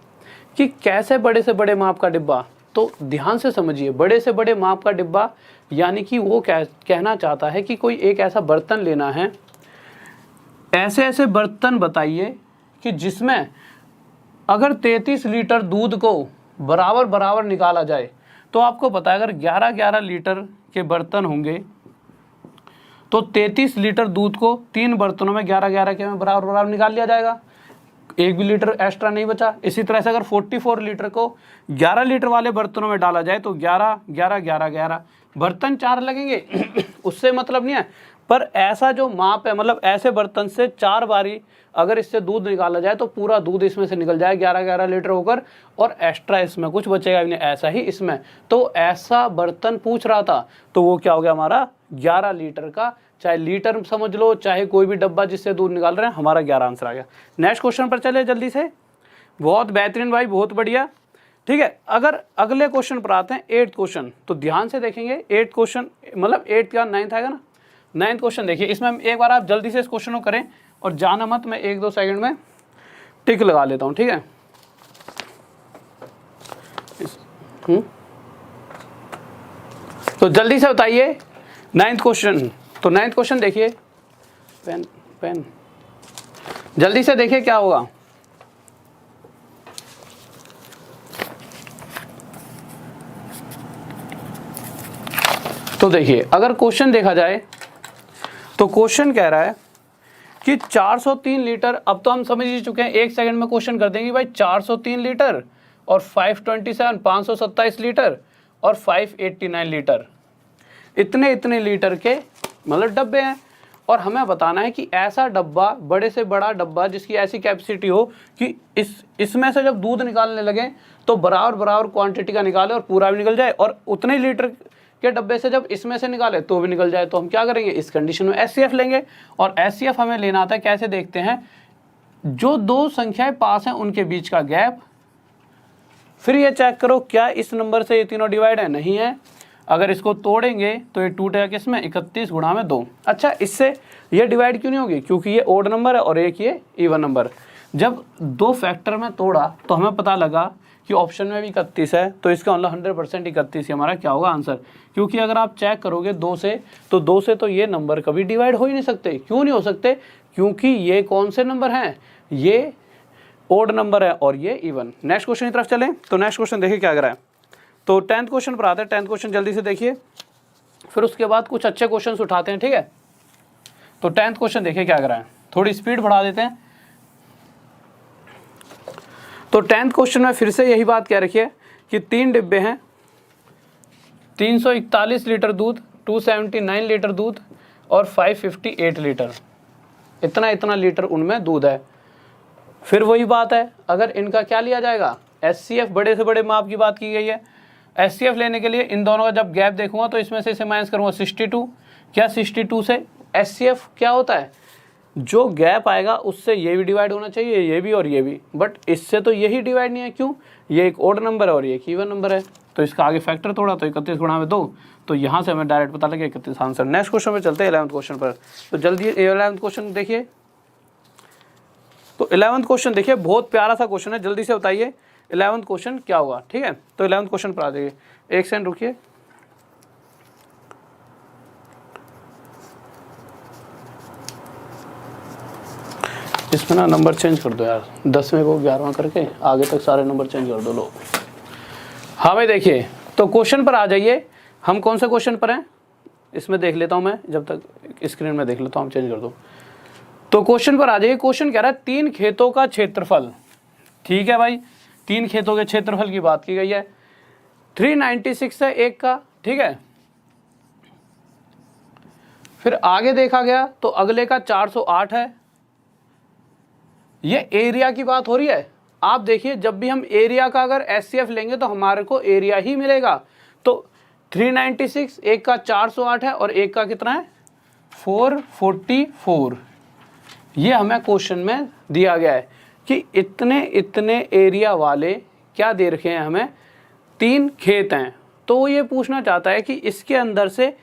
कि कैसे बड़े से बड़े माप का डिब्बा। तो ध्यान से समझिए, बड़े से बड़े माप का डिब्बा यानी कि वो कहना चाहता है कि कोई एक ऐसा बर्तन लेना है, ऐसे ऐसे बर्तन बताइए कि जिसमें अगर 33 लीटर दूध को बराबर बराबर निकाला जाए। तो आपको पता है अगर 11-11 लीटर के बर्तन होंगे तो 33 लीटर दूध को 3 बर्तनों में 11-11 के में बराबर बराबर निकाल लिया जाएगा, एक भी लीटर एक्स्ट्रा नहीं बचा। इसी तरह से अगर 44 लीटर को 11 लीटर वाले बर्तनों में डाला जाए तो 11-11-11-11 बर्तन 4 लगेंगे उससे मतलब नहीं है, पर ऐसा जो माप है, मतलब ऐसे बर्तन से 4 बारी अगर इससे दूध निकाला जाए तो पूरा दूध इसमें से निकल जाए 11-11 लीटर होकर, और एक्स्ट्रा इसमें कुछ बचेगा भी नहीं। ऐसा ही इसमें, तो ऐसा बर्तन पूछ रहा था, तो वो क्या हो गया हमारा 11 लीटर का, चाहे लीटर समझ लो चाहे कोई भी डब्बा जिससे दूध निकाल रहे हैं, हमारा 11 आंसर आ गया। नेक्स्ट क्वेश्चन पर चले जल्दी से। बहुत बेहतरीन भाई, बहुत बढ़िया, ठीक है। अगर अगले क्वेश्चन पर आते हैं 8th क्वेश्चन, तो ध्यान से देखेंगे 8th क्वेश्चन, मतलब 8th का 9th आएगा ना। 9th क्वेश्चन देखिए, इसमें एक बार आप जल्दी से इस क्वेश्चन को करें और जाना मत, मैं 1-2 सेकंड में टिक लगा लेता हूँ, ठीक है। तो जल्दी से बताइए 9th क्वेश्चन। तो 9th क्वेश्चन देखिए, पेन जल्दी से देखिए क्या होगा। तो देखिए अगर क्वेश्चन देखा जाए तो क्वेश्चन कह रहा है कि 403 लीटर, अब तो हम समझ ही चुके हैं, 1 सेकंड में क्वेश्चन कर देंगे भाई। 403 लीटर और 527 527 लीटर और 589 लीटर, इतने लीटर के मतलब डब्बे हैं, और हमें बताना है कि ऐसा डब्बा, बड़े से बड़ा डब्बा जिसकी ऐसी कैपेसिटी हो कि इसमें से जब दूध निकालने लगे तो बराबर बराबर क्वांटिटी का निकाले और पूरा भी निकल जाए, और उतने लीटर के डब्बे से जब इसमें से निकाले तो भी निकल जाए। तो हम क्या करेंगे, इस कंडीशन में एचसीएफ लेंगे, और एचसीएफ हमें लेना आता है कैसे, देखते हैं, जो 2 संख्याएं पास हैं उनके बीच का गैप। फिर ये चेक करो क्या इस नंबर से ये तीनों डिवाइड है, नहीं है। अगर इसको तोड़ेंगे तो ये टूटेगा किसमें, 31 गुणा में 2। अच्छा, इससे ये डिवाइड क्यों नहीं होगी, क्योंकि ये ओड नंबर है और एक ये इवन नंबर। जब 2 फैक्टर में तोड़ा तो हमें पता लगा कि ऑप्शन में भी 31 है, तो इसका मतलब 100% 31 ही हमारा क्या होगा आंसर। क्योंकि अगर आप चेक करोगे 2 से, तो 2 से तो ये नंबर कभी डिवाइड हो ही नहीं सकते। क्यों नहीं हो सकते, क्योंकि ये कौन से नंबर हैं, ये ओड नंबर है और ये इवन। नेक्स्ट क्वेश्चन की तरफ चलें, तो नेक्स्ट क्वेश्चन देखिए क्या कर रहा है। तो 10th क्वेश्चन पर आते हैं। 10th क्वेश्चन जल्दी से देखिए, फिर उसके बाद कुछ अच्छे क्वेश्चन उठाते हैं, ठीक है। तो 10th क्वेश्चन देखिए क्या कर रहा है, थोड़ी स्पीड बढ़ा देते हैं। तो 10th क्वेश्चन में फिर से यही बात कह रखी है कि 3 डिब्बे हैं, 341 लीटर दूध, 279 लीटर दूध और 558 लीटर, इतना लीटर उनमें दूध है। फिर वही बात है, अगर इनका क्या लिया जाएगा, एचसीएफ, बड़े से बड़े माप की बात की गई है। एचसीएफ लेने के लिए इन दोनों का जब गैप देखूंगा तो इसमें से इसे माइनस करूंगा 62। क्या 62 से एचसीएफ क्या होता है, जो गैप आएगा उससे ये भी डिवाइड होना चाहिए, ये भी और ये भी, बट इससे तो यही डिवाइड नहीं है। क्यों, ये एक ओड नंबर है और ये एक इवन नंबर है, तो इसका आगे फैक्टर तोड़ा तो 31 गुणा में 2, तो यहाँ से हमें डायरेक्ट पता लगे 31 आंसर। नेक्स्ट क्वेश्चन पे चलते हैं 11th क्वेश्चन पर। तो जल्दी 11th क्वेश्चन देखिए। तो 11th क्वेश्चन देखिए, बहुत प्यारा सा क्वेश्चन है, जल्दी से बताइए 11th क्वेश्चन क्या होगा, ठीक है। तो 11th क्वेश्चन पर आ जाइए, 1 सेकंड रुकिए। इसमें ना नंबर चेंज कर दो यार, 10वें को 11वां करके आगे तक सारे नंबर चेंज कर दो लोग। हाँ भाई देखिए, तो क्वेश्चन पर आ जाइए। हम कौन से क्वेश्चन पर हैं, इसमें देख लेता हूँ मैं, जब तक स्क्रीन में देख लेता हूँ, चेंज कर दो। तो क्वेश्चन पर आ जाइए। क्वेश्चन कह रहा है 3 खेतों का क्षेत्रफल। ठीक है भाई, 3 खेतों के क्षेत्रफल की बात की गई है। 396 है एक का, ठीक है। फिर आगे देखा गया तो अगले का 408 है। ये एरिया की बात हो रही है। आप देखिए, जब भी हम एरिया का अगर एचसीएफ लेंगे तो हमारे को एरिया ही मिलेगा। तो 396, एक का 408 है और एक का कितना है 444। ये हमें क्वेश्चन में दिया गया है कि इतने इतने एरिया वाले क्या दे रखे हैं हमें, 3 खेत हैं। तो वो ये पूछना चाहता है कि इसके अंदर से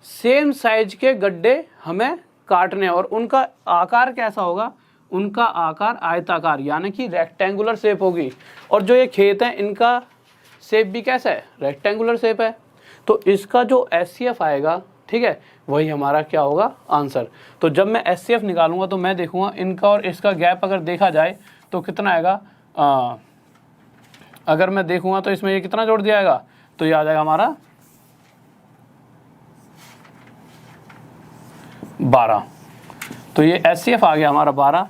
सेम साइज के गड्ढे हमें काटने, और उनका आकार कैसा होगा, उनका आकार आयताकार यानी कि रेक्टेंगुलर शेप होगी। और जो ये खेत हैं इनका शेप भी कैसा है, रेक्टेंगुलर शेप है। तो इसका जो एचसीएफ आएगा, ठीक है, वही हमारा क्या होगा, आंसर। तो जब मैं एचसीएफ निकालूंगा तो मैं देखूंगा इनका और इसका गैप अगर देखा जाए तो कितना आएगा। अगर मैं देखूंगा तो इसमें ये कितना जोड़ दिया जाएगा, तो ये आ जाएगा हमारा 12। तो ये एचसीएफ आ गया हमारा 12।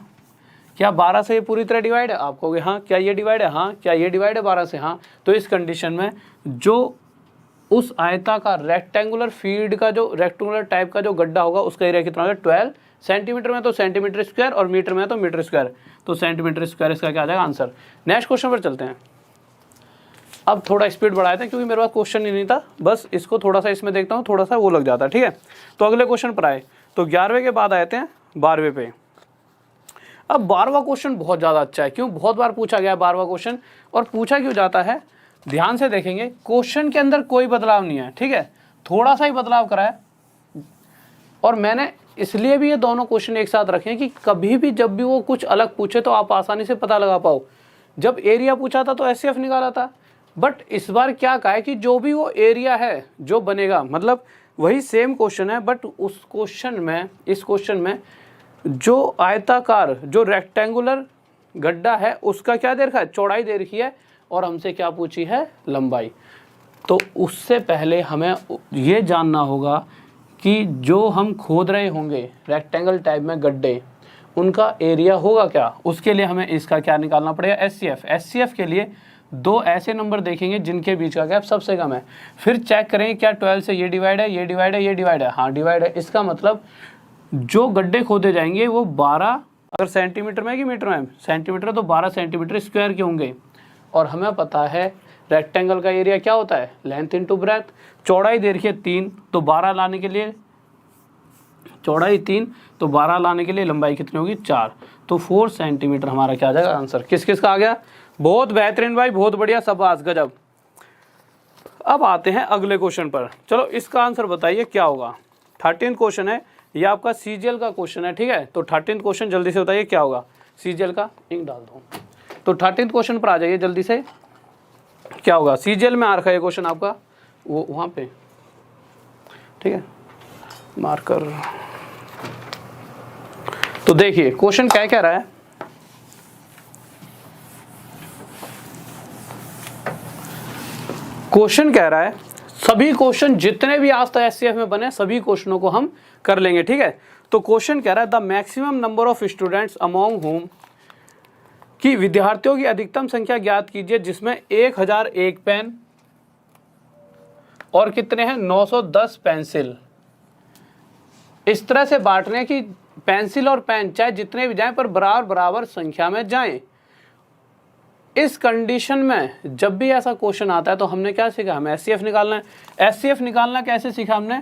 क्या 12 से ये पूरी तरह डिवाइड है, आप कहोगे हाँ। क्या ये डिवाइड है, हाँ। क्या ये डिवाइड है 12 से, हाँ। तो इस कंडीशन में जो उस आयताकार रेक्टेंगुलर फील्ड का जो रेक्टेंगुलर टाइप का जो गड्ढा होगा उसका एरिया कितना होगा 12 सेंटीमीटर में, तो सेंटीमीटर स्क्वायर, और मीटर में तो मीटर स्क्वायर, तो सेंटीमीटर स्क्वायर इसका क्या आ जाएगा, आंसर। नेक्स्ट क्वेश्चन पर चलते हैं। अब थोड़ा स्पीड बढ़ाए थे क्योंकि मेरे पास क्वेश्चन ही नहीं था, बस इसको थोड़ा सा इसमें देखता हूँ, थोड़ा सा वो लग जाता है, ठीक है। तो अगले क्वेश्चन पर आए तो 11वें के बाद आते हैं 12वें पे। अब 12वां क्वेश्चन बहुत ज़्यादा अच्छा है। क्यों, बहुत बार पूछा गया 12वां क्वेश्चन, और पूछा क्यों जाता है, ध्यान से देखेंगे। क्वेश्चन के अंदर कोई बदलाव नहीं है, ठीक है, थोड़ा सा ही बदलाव करा है। और मैंने इसलिए भी ये दोनों क्वेश्चन एक साथ रखे हैं कि कभी भी जब भी वो कुछ अलग पूछे तो आप आसानी से पता लगा पाओ। जब एरिया पूछा था तो एचसीएफ निकाला था, बट इस बार क्या कहा है कि जो भी वो एरिया है जो बनेगा, मतलब वही सेम क्वेश्चन है, बट उस क्वेश्चन में, इस क्वेश्चन में जो आयताकार जो रेक्टेंगुलर गड्ढा है उसका क्या दे रखा है, चौड़ाई दे रखी है, और हमसे क्या पूछी है, लंबाई। तो उससे पहले हमें ये जानना होगा कि जो हम खोद रहे होंगे रेक्टेंगल टाइप में गड्ढे, उनका एरिया होगा क्या। उसके लिए हमें इसका क्या निकालना पड़ेगा, एचसीएफ। एचसीएफ के लिए 2 ऐसे नंबर देखेंगे जिनके बीच का गैप सबसे कम है। फिर चेक करेंगे क्या 12 से ये डिवाइड है, ये डिवाइड है, ये डिवाइड है, हाँ डिवाइड है। इसका मतलब जो गड्ढे खोदे जाएंगे वो 12, अगर सेंटीमीटर में कि मीटर में, सेंटीमीटर तो 12 सेंटीमीटर स्क्वायर के होंगे। और हमें पता है रेक्टेंगल का एरिया क्या होता है, लेंथ इनटू ब्रेथ। चौड़ाई दे रखी है 3, तो 12 लाने के लिए, चौड़ाई 3 तो 12 लाने के लिए लंबाई कितनी होगी, 4, तो 4 सेंटीमीटर हमारा क्या आ जाएगा, आंसर। किस किस का आ गया, बहुत बेहतरीन भाई, बहुत बढ़िया, शाबाश, गजब। अब आते हैं अगले क्वेश्चन पर। चलो इसका आंसर बताइए क्या होगा। 13th क्वेश्चन है, ये आपका सीजीएल का क्वेश्चन है, ठीक है। तो 13th क्वेश्चन जल्दी से बताइए क्या होगा, सीजीएल का इंक डाल दो। तो 13th क्वेश्चन पर आ जाइए जल्दी से, क्या होगा। सीजीएल में आ रखा है क्वेश्चन आपका, वो वहाँ पे, ठीक है, मार्कर। तो देखिए क्वेश्चन क्या कह रहा है, क्वेश्चन कह रहा है सभी क्वेश्चन जितने भी आज तक एचसीएफ में बने सभी क्वेश्चनों को हम कर लेंगे, ठीक है। तो क्वेश्चन कह रहा है the maximum number of students among home, कि विद्यार्थियों की अधिकतम संख्या ज्ञात कीजिए जिसमें 1001 पेन और कितने हैं 910 पेंसिल। इस तरह से बांटने की पेंसिल और पेन चाहे जितने भी जाएं पर बराबर बराबर संख्या में जाएं। इस कंडीशन में जब भी ऐसा क्वेश्चन आता है तो हमने क्या सीखा, हमें एचसीएफ निकालना है। एचसीएफ निकालना कैसे सीखा हमने,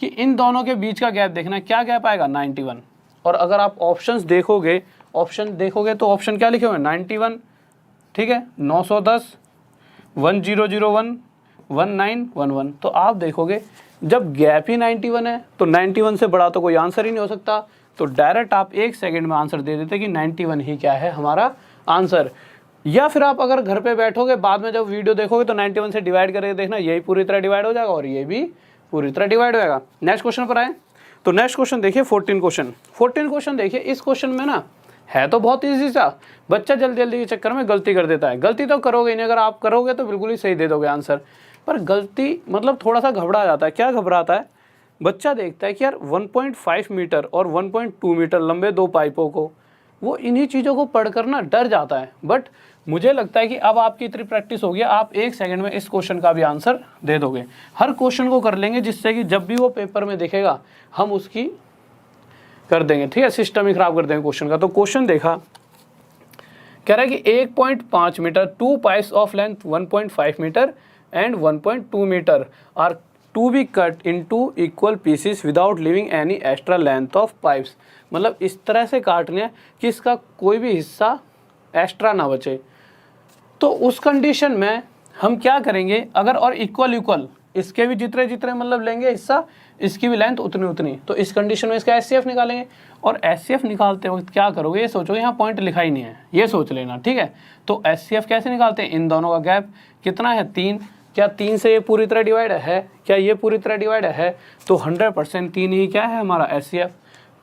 कि इन दोनों के बीच का गैप देखना है, क्या गैप आएगा 91। और अगर आप ऑप्शंस देखोगे, तो ऑप्शन क्या लिखे हुए हैं 91, ठीक है, 910, 1001, 1911। तो आप देखोगे जब गैप ही 91 है तो 91 से बड़ा तो कोई आंसर ही नहीं हो सकता। तो डायरेक्ट आप 1 सेकंड में आंसर दे देते कि 91 ही क्या है हमारा आंसर। या फिर आप अगर घर पे बैठोगे बाद में जब वीडियो देखोगे तो 91 से डिवाइड करके देखना, यही पूरी तरह डिवाइड हो जाएगा और ये भी पूरी तरह डिवाइड हो जाएगा। नेक्स्ट क्वेश्चन पर आए तो नेक्स्ट क्वेश्चन देखिए 14 क्वेश्चन देखिए। इस क्वेश्चन में ना है तो बहुत ईजी सा, बच्चा जल्दी जल्दी के चक्कर में गलती कर देता है। गलती तो करोगे ही नहीं, अगर आप करोगे तो बिल्कुल ही सही दे दोगे आंसर, पर गलती मतलब थोड़ा सा घबरा जाता है। क्या घबराता है, बच्चा देखता है कि यार 1.5 मीटर और 1.2 मीटर लंबे दो पाइपों को, वो इन्हीं चीज़ों को पढ़कर ना डर जाता है। बट मुझे लगता है कि अब आपकी इतनी प्रैक्टिस हो गई, आप 1 सेकंड में इस क्वेश्चन का भी आंसर दे दोगे। हर क्वेश्चन को कर लेंगे जिससे कि जब भी वो पेपर में दिखेगा हम उसकी कर देंगे, ठीक है, सिस्टम ही खराब कर देंगे क्वेश्चन का। तो क्वेश्चन देखा, कह रहा है कि 1.5 meter, 2 pipes of length 1.5 meter and 1.2 meter are to be cut into equal pieces without leaving any extra length of pipes. मतलब इस तरह से काटने हैं कि इसका कोई भी हिस्सा एक्स्ट्रा ना बचे। तो उस कंडीशन में हम क्या करेंगे, अगर और इक्वल इसके भी जितने जितने मतलब लेंगे हिस्सा, इसकी भी लेंथ उतनी उतनी, तो इस कंडीशन में इसका एचसीएफ निकालेंगे। और एचसीएफ निकालते वक्त क्या करोगे, ये सोचोगे, यहाँ पॉइंट लिखा ही नहीं है, ये सोच लेना, ठीक है। तो एचसीएफ कैसे निकालते हैं, इन दोनों का गैप कितना है 3, क्या 3 से ये पूरी तरह डिवाइड है, क्या ये पूरी तरह डिवाइड है, तो 100% 3 ही क्या है हमारा एचसीएफ।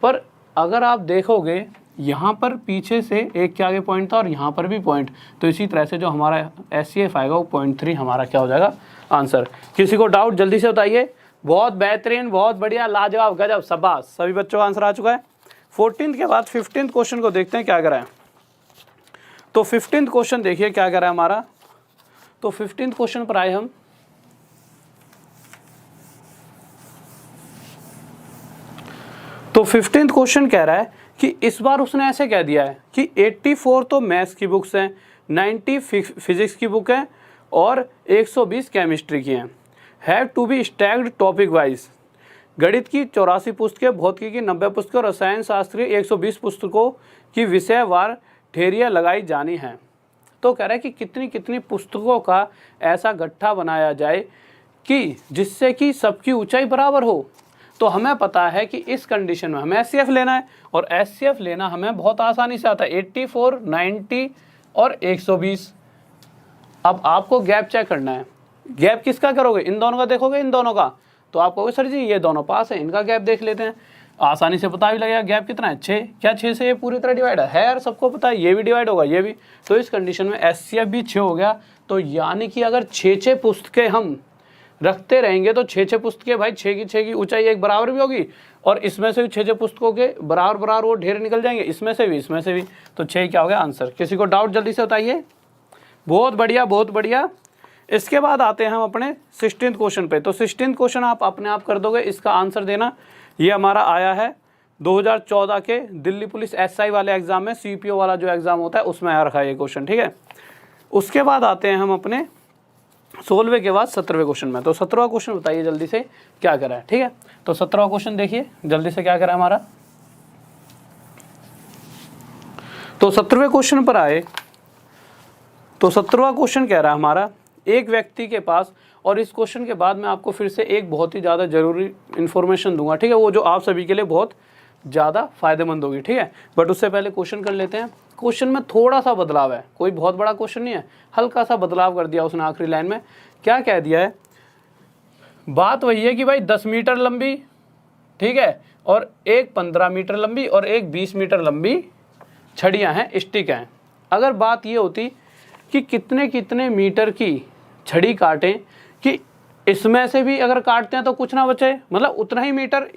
पर अगर आप देखोगे यहाँ पर पीछे से एक के आगे पॉइंट था और यहाँ पर भी पॉइंट, तो इसी तरह से जो हमारा एचसीएफ आएगा वो 0.3 हमारा क्या हो जाएगा आंसर। किसी को डाउट जल्दी से बताइए। बहुत बेहतरीन, बहुत बढ़िया, लाजवाब, गजब, शाबाश, सभी बच्चों का आंसर आ चुका है। 14th के बाद 15th क्वेश्चन को देखते हैं क्या करा है। तो 15th क्वेश्चन देखिए क्या करा है हमारा। तो 15th क्वेश्चन पर आए हम। तो 15th क्वेश्चन कह रहा है कि इस बार उसने ऐसे कह दिया है कि 84 तो मैथ्स की बुक्स हैं, 90 फिजिक्स की बुक है और 120 केमिस्ट्री की हैं। Have to be staged topic wise. गणित की 84 पुस्तकें, भौतिकी की 90 पुस्तकें और रसायन शास्त्र की 120 पुस्तकों की विषयवार ढेरियाँ लगाई जानी हैं। तो कह रहा है कि कितनी कितनी पुस्तकों का ऐसा गट्ठा बनाया जाए कि जिससे कि सबकी ऊंचाई बराबर हो। तो हमें पता है कि इस कंडीशन में हमें एचसीएफ लेना है, और एचसीएफ लेना हमें बहुत आसानी से आता है, 84, 90 और 120। अब आपको गैप चेक करना है। गैप किसका करोगे, इन दोनों का देखोगे, इन दोनों का, तो आप कहोगे सर जी ये दोनों पास है, इनका गैप देख लेते हैं। आसानी से पता भी लगेगा गैप कितना है, 6। क्या 6 से ये पूरी तरह डिवाइड है यार, सबको पता है, ये भी डिवाइड होगा, ये भी। तो इस कंडीशन में एचसीएफ भी 6 हो गया। तो यानी कि अगर 6 पुस्तकें हम रखते रहेंगे तो 6 पुस्तकें भाई 6 की ऊंचाई एक बराबर भी होगी, और इसमें से भी 6 पुस्तकों के बराबर वो ढेर निकल जाएंगे, इसमें से भी, इसमें से भी। तो 6 क्या हो गया आंसर। किसी को डाउट जल्दी से बताइए। बहुत बढ़िया, बहुत बढ़िया। इसके बाद आते हैं हम अपने 16th क्वेश्चन पे। तो 16th क्वेश्चन आप अपने आप कर दोगे, इसका आंसर देना। ये हमारा आया है 2014 के दिल्ली पुलिस एसआई वाले एग्जाम में, सीपीओ वाला जो एग्जाम होता है उसमें आ रखा है ये क्वेश्चन, ठीक है। उसके बाद आते हैं हम अपने 16वें के बाद 17वें क्वेश्चन में। तो 17वां क्वेश्चन बताइए जल्दी से क्या करा है, ठीक है। तो 17वां क्वेश्चन देखिए जल्दी से क्या करा है हमारा। तो 17वें क्वेश्चन पर आए। तो 17वां क्वेश्चन कह रहा है हमारा, एक व्यक्ति के पास, और इस क्वेश्चन के बाद मैं आपको फिर से एक बहुत ही ज़्यादा जरूरी इन्फॉर्मेशन दूंगा, ठीक है, वो जो आप सभी के लिए बहुत ज़्यादा फायदेमंद होगी, ठीक है। बट उससे पहले क्वेश्चन कर लेते हैं। क्वेश्चन में थोड़ा सा बदलाव है, कोई बहुत बड़ा क्वेश्चन नहीं है, हल्का सा बदलाव कर दिया उसने आखिरी लाइन में। क्या कह दिया है, बात वही है कि भाई 10 मीटर लंबी, ठीक है, और एक 15 मीटर लंबी और एक 20 मीटर लंबी छड़ियाँ हैं, स्टिक हैं। अगर बात ये होती कि कितने कितने मीटर की छड़ी काटें कि इसमें से भी अगर काटते हैं तो कुछ ना बचे, मतलब उतना ही मीटर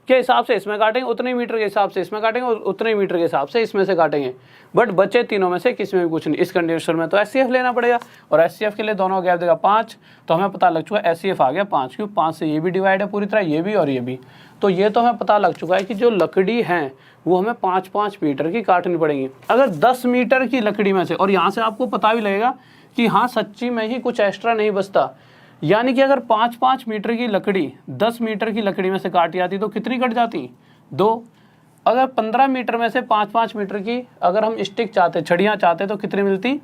के हिसाब से इसमें काटेंगे, उतने ही मीटर के हिसाब से इसमें काटेंगे और उतने ही मीटर के हिसाब से इसमें से काटेंगे, बट बचे तीनों में से किसी में भी कुछ नहीं। इस कंडीशन में तो एचसीएफ लेना पड़ेगा, और एचसीएफ के लिए दोनों गैप देगा 5। तो हमें पता लग चुका है एचसीएफ आ गया 5, क्यों 5 से ये भी डिवाइड है पूरी तरह, ये भी और ये भी। तो ये तो हमें पता लग चुका है कि जो लकड़ी हैं वो हमें 5-5 मीटर की काटनी पड़ेगी। अगर 10 मीटर की लकड़ी में से, और यहाँ से आपको पता भी लगेगा कि हाँ सच्ची में ही कुछ एक्स्ट्रा नहीं बचता, यानी कि अगर 5-5 मीटर की लकड़ी 10 मीटर की लकड़ी में से काटी जाती तो कितनी कट जाती, 2। अगर 15 मीटर में से 5-5 मीटर की अगर हम स्टिक चाहते, छड़ियाँ चाहते, तो कितनी मिलती,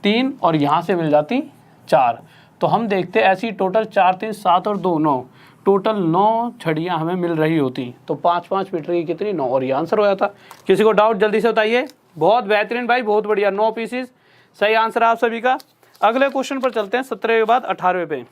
3, और यहाँ से मिल जाती 4। तो हम देखते ऐसी टोटल 4, 3, 7 और 2, 9, टोटल 9 छड़ियाँ हमें मिल रही होती। तो 5-5 मीटर की कितनी, 9, और ये आंसर हो जाता। किसी को डाउट जल्दी से बताइए। बहुत बेहतरीन भाई, बहुत बढ़िया, 9 पीसीस सही आंसर आप सभी का। अगले क्वेश्चन पर चलते हैं 17वें के बाद 18वें पे।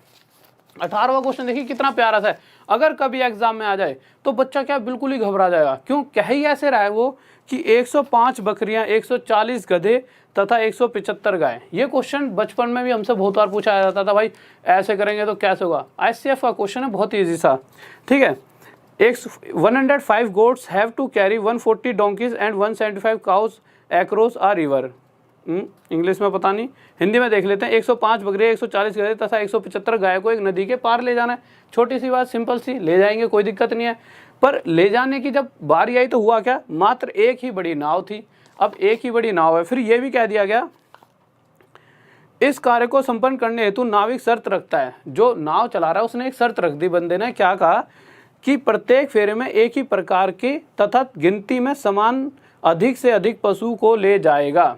18वां क्वेश्चन देखिए कितना प्यारा सा है। अगर कभी एग्जाम में आ जाए तो बच्चा क्या बिल्कुल ही घबरा जाएगा। क्यों, कह ही ऐसे रहा है वो कि 105 बकरियां, 140 गधे तथा 175 गाय। ये क्वेश्चन बचपन में भी हमसे बहुत बार पूछा जाता था, भाई ऐसे करेंगे तो कैसे होगा। एचसीएफ का क्वेश्चन है, बहुत ईजी सा, ठीक है। 105 goats have to carry 140 donkeys and 175 cows across a river. English में पता नहीं, हिंदी में देख लेते हैं। 105 बकरियां, 140 गधे तथा 175 गाय को एक नदी के पार ले जाना है। छोटी सी बात, सिंपल सी, ले जाएंगे, कोई दिक्कत नहीं है। पर ले जाने की जब बारी आई तो हुआ क्या, मात्र एक ही बड़ी नाव थी। अब एक ही बड़ी नाव है, फिर यह भी कह दिया गया इस कार्य को संपन्न करने हेतु नाविक शर्त रखता है। जो नाव चला रहा है उसने एक शर्त रख दी, बंदे ने क्या कहा कि प्रत्येक फेरे में एक ही प्रकार के तथा गिनती में समान अधिक से अधिक पशु को ले जाएगा।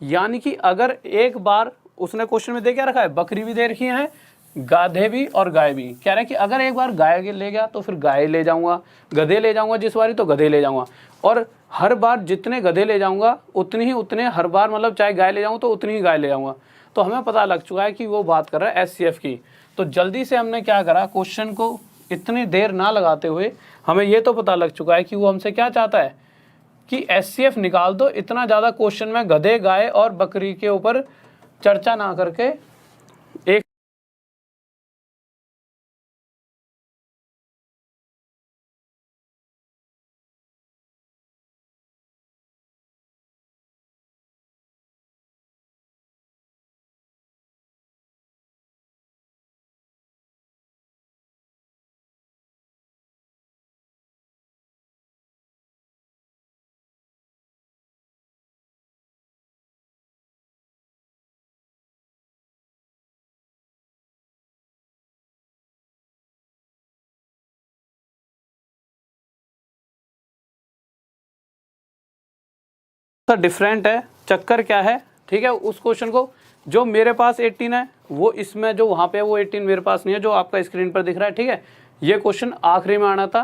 यानी कि अगर एक बार, उसने क्वेश्चन में दे क्या रखा है, बकरी भी दे रखी है, गाधे भी और गाय भी। कह रहा है कि अगर एक बार गाय ले गया तो फिर गाय ले जाऊंगा, गधे ले जाऊंगा जिस बारी तो गधे ले जाऊंगा, और हर बार जितने गधे ले जाऊंगा उतने हर बार, मतलब चाहे गाय ले जाऊं तो उतनी ही गाय ले जाऊंगा। तो हमें पता लग चुका है कि वो बात कर रहा है एचसीएफ की। तो जल्दी से हमने क्या करा, क्वेश्चन को इतनी देर ना लगाते हुए हमें ये तो पता लग चुका है कि वो हमसे क्या चाहता है कि एचसीएफ निकाल दो। इतना ज़्यादा क्वेश्चन में गधे, गाय और बकरी के ऊपर चर्चा ना करके एक डिफरेंट है। चक्कर क्या है, ठीक है, उस क्वेश्चन को जो मेरे पास 18 है वो इसमें जो वहाँ पे है वो 18 मेरे पास नहीं है, जो आपका स्क्रीन पर दिख रहा है, ठीक है। ये क्वेश्चन आखिरी में आना था,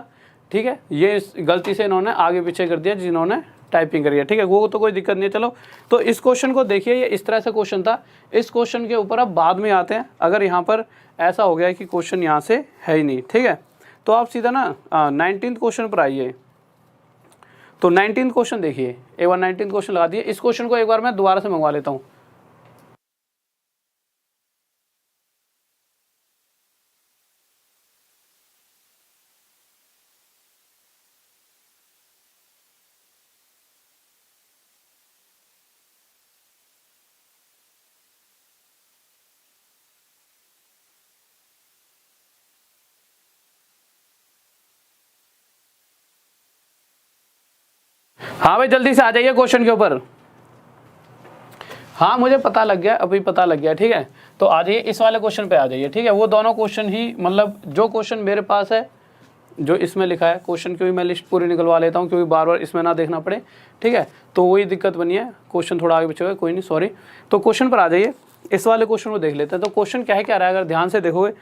ठीक है। ये गलती से इन्होंने आगे पीछे कर दिया जिन्होंने टाइपिंग करी है, ठीक है। वो तो कोई दिक्कत नहीं है। चलो, तो इस क्वेश्चन को देखिए, ये इस तरह से क्वेश्चन था। इस क्वेश्चन के ऊपर अब बाद में आते हैं। अगर यहाँ पर ऐसा हो गया कि क्वेश्चन यहाँ से है ही नहीं, ठीक है, तो आप सीधा ना 19th क्वेश्चन पर आइए। तो 19th क्वेश्चन देखिए, एक बार 19th क्वेश्चन लगा दिए। इस क्वेश्चन को एक बार मैं दोबारा से मंगवा लेता हूँ। हाँ भाई, जल्दी से आ जाइए क्वेश्चन के ऊपर। हाँ, मुझे पता लग गया, अभी पता लग गया, ठीक है। तो आ जाइए, इस वाले क्वेश्चन पे आ जाइए, ठीक है। वो दोनों क्वेश्चन ही, मतलब जो क्वेश्चन मेरे पास है, जो इसमें लिखा है क्वेश्चन की भी मैं लिस्ट पूरी निकलवा लेता हूँ, क्योंकि बार बार इसमें ना देखना पड़े, ठीक है। तो वही दिक्कत बनी है, क्वेश्चन थोड़ा आगे पीछे हुआ, कोई नहीं, सॉरी। तो क्वेश्चन पर आ जाइए, इस वाले क्वेश्चन को देख लेते हैं। तो क्वेश्चन क्या है, क्या रहा है, अगर ध्यान से देखोगे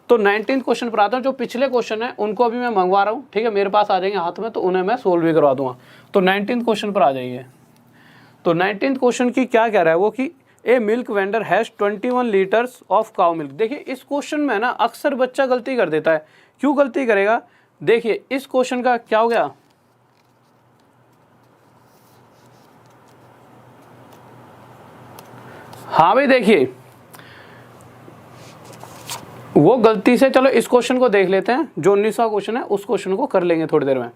तो 19th क्वेश्चन पर आता हूँ। जो पिछले क्वेश्चन है उनको अभी मैं मंगवा रहा हूँ, ठीक है, मेरे पास आ जाएंगे हाथ में, तो उन्हें मैं सोल्व भी करवा दूंगा। तो 19th क्वेश्चन पर आ जाइए। तो 19th क्वेश्चन की क्या कह रहा है वो कि a milk vendor has 21 litres of cow milk. देखिए, इस क्वेश्चन में ना अक्सर बच्चा गलती कर देता है। क्यों गलती करेगा, देखिए इस क्वेश्चन का क्या हो गया, हाँ भाई देखिए, वो गलती से, चलो इस क्वेश्चन को देख लेते हैं। जो 19वां क्वेश्चन है उस क्वेश्चन को कर लेंगे थोड़ी देर में।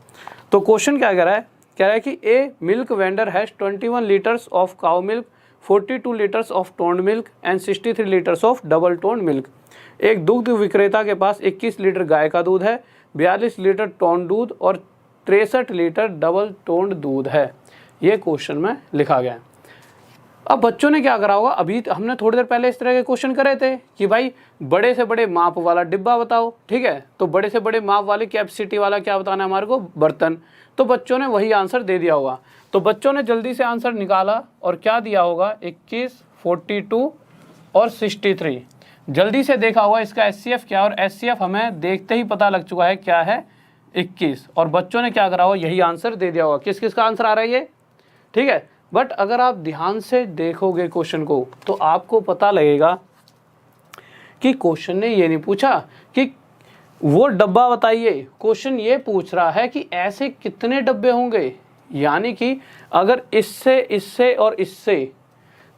तो क्वेश्चन क्या कह रहा है, कह रहा है कि a milk vendor has 21 litres of cow milk, 42 litres of toned milk and 63 litres of double toned milk. एक दुग्ध विक्रेता के पास 21 लीटर गाय का दूध है, 42 लीटर टोन्ड दूध और 63 लीटर डबल टोन्ड दूध है। ये क्वेश्चन में लिखा गया है। अब बच्चों ने क्या करा होगा, अभी हमने थोड़ी देर पहले इस तरह के क्वेश्चन करे थे कि भाई बड़े से बड़े माप वाला डिब्बा बताओ, ठीक है। तो बड़े से बड़े माप वाले कैपेसिटी वाला क्या बताना है हमारे को, बर्तन। तो बच्चों ने वही आंसर दे दिया होगा। तो बच्चों ने जल्दी से आंसर निकाला और क्या दिया होगा, 21, 42 और 63। जल्दी से देखा होगा इसका एचसीएफ क्या, और एचसीएफ हमें देखते ही पता लग चुका है क्या है, 21। और बच्चों ने क्या करा होगा, यही आंसर दे दिया होगा। किस किस का आंसर आ रहा है ये, ठीक है। बट अगर आप ध्यान से देखोगे क्वेश्चन को तो आपको पता लगेगा कि क्वेश्चन ने ये नहीं पूछा कि वो डब्बा बताइए, क्वेश्चन ये पूछ रहा है कि ऐसे कितने डब्बे होंगे। यानी कि अगर इससे और इससे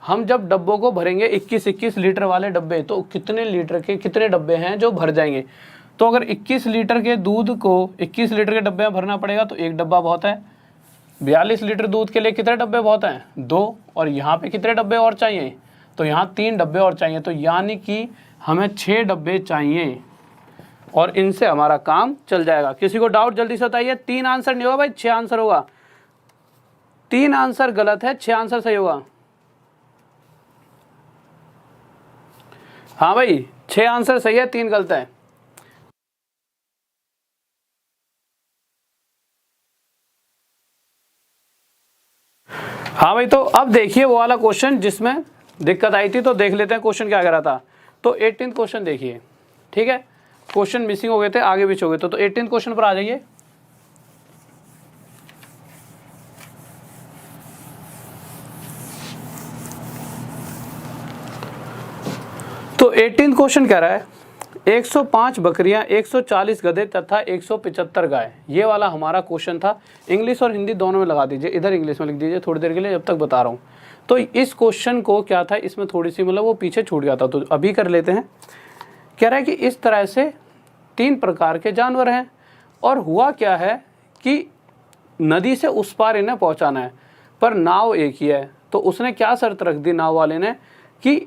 हम जब डब्बों को भरेंगे 21-21 लीटर वाले डब्बे, तो कितने लीटर के कितने डब्बे हैं जो भर जाएंगे। तो अगर 21 लीटर के दूध को 21 लीटर के डब्बे में भरना पड़ेगा तो एक डब्बा बहुत है। 42 लीटर दूध के लिए कितने डब्बे बहुत हैं, 2। और यहाँ पे कितने डब्बे और चाहिए, तो यहाँ 3 डब्बे और चाहिए। तो यानी कि हमें 6 डब्बे चाहिए और इनसे हमारा काम चल जाएगा। किसी को डाउट जल्दी से बताइए। 3 आंसर नहीं होगा भाई, 6 आंसर होगा। 3 आंसर गलत है, 6 आंसर सही होगा। हाँ भाई, 6 आंसर सही है, 3 गलत है। हाँ भाई, तो अब देखिए वो वाला क्वेश्चन जिसमें दिक्कत आई थी, तो देख लेते हैं क्वेश्चन क्या कह रहा था। तो 18th क्वेश्चन देखिए, ठीक है। क्वेश्चन मिसिंग हो गए थे, आगे पीछे हो गए तो 18th क्वेश्चन पर आ जाइए। तो 18th क्वेश्चन कह रहा है 105 बकरियां, 140 गधे तथा 175 गाय। ये वाला हमारा क्वेश्चन था। इंग्लिश और हिंदी दोनों में लगा दीजिए, इधर इंग्लिश में लिख दीजिए थोड़ी देर के लिए जब तक बता रहा हूँ। तो इस क्वेश्चन को क्या था, इसमें थोड़ी सी मतलब वो पीछे छूट गया था, तो अभी कर लेते हैं। कह रहा है कि इस तरह से 3 प्रकार के जानवर हैं और हुआ क्या है कि नदी से उस पार इन्हें पहुँचाना है, पर नाव एक ही है। तो उसने क्या शर्त रख दी नाव वाले ने कि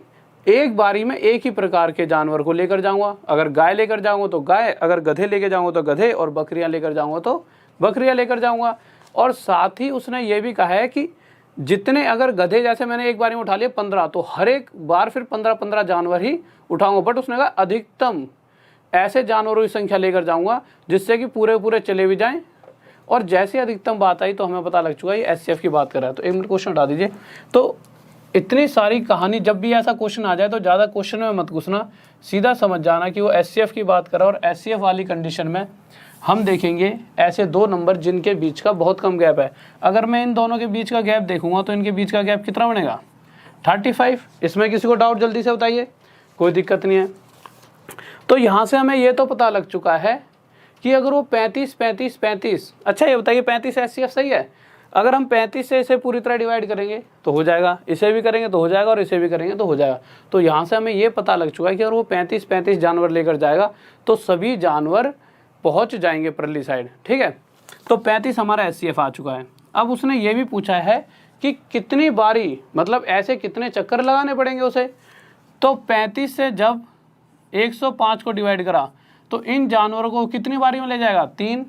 एक बारी में एक ही प्रकार के जानवर को लेकर जाऊंगा। अगर गाय लेकर जाऊंगा तो गाय, अगर गधे लेकर जाऊंगा तो गधे, और बकरियां लेकर जाऊंगा तो बकरियां लेकर जाऊंगा। और साथ ही उसने ये भी कहा है कि जितने, अगर गधे जैसे मैंने एक बारी में उठा लिए 15, तो हर एक बार फिर 15-15 जानवर ही उठाऊंगा। बट उसने कहा अधिकतम ऐसे जानवरों की संख्या लेकर जाऊंगा जिससे कि पूरे पूरे चले भी जाएं। और जैसे अधिकतम बात आई तो हमें पता लग चुका है SCF की बात कर रहा है। तो 1 मिनट क्वेश्चन हटा दीजिए। तो इतनी सारी कहानी, जब भी ऐसा क्वेश्चन आ जाए तो ज़्यादा क्वेश्चन में मत घुसना, सीधा समझ जाना कि वो SCF की बात कर रहा है। और SCF वाली कंडीशन में हम देखेंगे ऐसे 2 नंबर जिनके बीच का बहुत कम गैप है। अगर मैं इन दोनों के बीच का गैप देखूंगा तो इनके बीच का गैप कितना बनेगा, 35। इसमें किसी को डाउट जल्दी से बताइए, कोई दिक्कत नहीं है। तो यहाँ से हमें ये तो पता लग चुका है कि अगर वो 35, अच्छा ये बताइए 35 SCF सही है। अगर हम 35 से इसे पूरी तरह डिवाइड करेंगे तो हो जाएगा, इसे भी करेंगे तो हो जाएगा, और इसे भी करेंगे तो हो जाएगा। तो यहाँ से हमें ये पता लग चुका है कि अगर वो 35 जानवर लेकर जाएगा तो सभी जानवर पहुँच जाएंगे परली साइड, ठीक है। तो 35 हमारा SCF आ चुका है। अब उसने ये भी पूछा है कि कितनी बारी, मतलब ऐसे कितने चक्कर लगाने पड़ेंगे उसे। तो 35 से जब 105 को डिवाइड करा तो इन जानवरों को कितनी बारी में ले जाएगा, 3।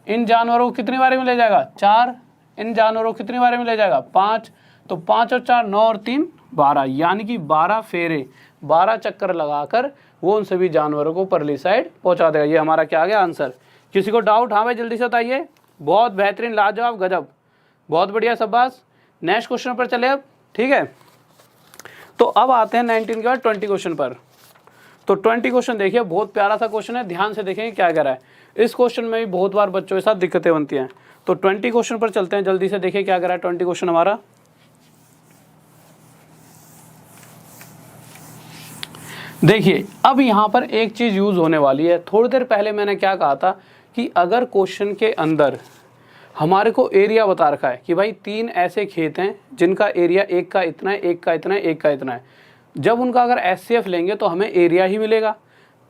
इन जानवरों को कितनी बारी में ले जाएगा, 4। इन जानवरों को कितनी बारी में ले जाएगा, 5। तो 5 और 4 9 और 3 12, यानी कि 12 फेरे, 12 चक्कर लगाकर वो उन सभी जानवरों को परली साइड पहुंचा देगा। ये हमारा क्या आ गया आंसर। किसी को डाउट, हाँ भाई जल्दी से बताइए। बहुत बेहतरीन, लाजवाब, गजब, बहुत बढ़िया, शाबाश। नेक्स्ट क्वेश्चन पर चले अब, ठीक है। तो अब आते हैं 19 के बाद 20 क्वेश्चन पर। तो 20 क्वेश्चन देखिए, बहुत प्यारा सा क्वेश्चन है, ध्यान से देखेंगे क्या कह रहा है। इस क्वेश्चन में भी बहुत बार बच्चों के साथ दिक्कतें बनती हैं। तो 20 क्वेश्चन पर चलते हैं, जल्दी से देखिए क्या कह रहा है 20 क्वेश्चन हमारा। देखिए अब यहाँ पर एक चीज़ यूज़ होने वाली है। थोड़ी देर पहले मैंने क्या कहा था कि अगर क्वेश्चन के अंदर हमारे को एरिया बता रखा है कि भाई 3 ऐसे खेत हैं जिनका एरिया एक का इतना है, एक का इतना है, एक का इतना है, जब उनका अगर SCF लेंगे तो हमें एरिया ही मिलेगा।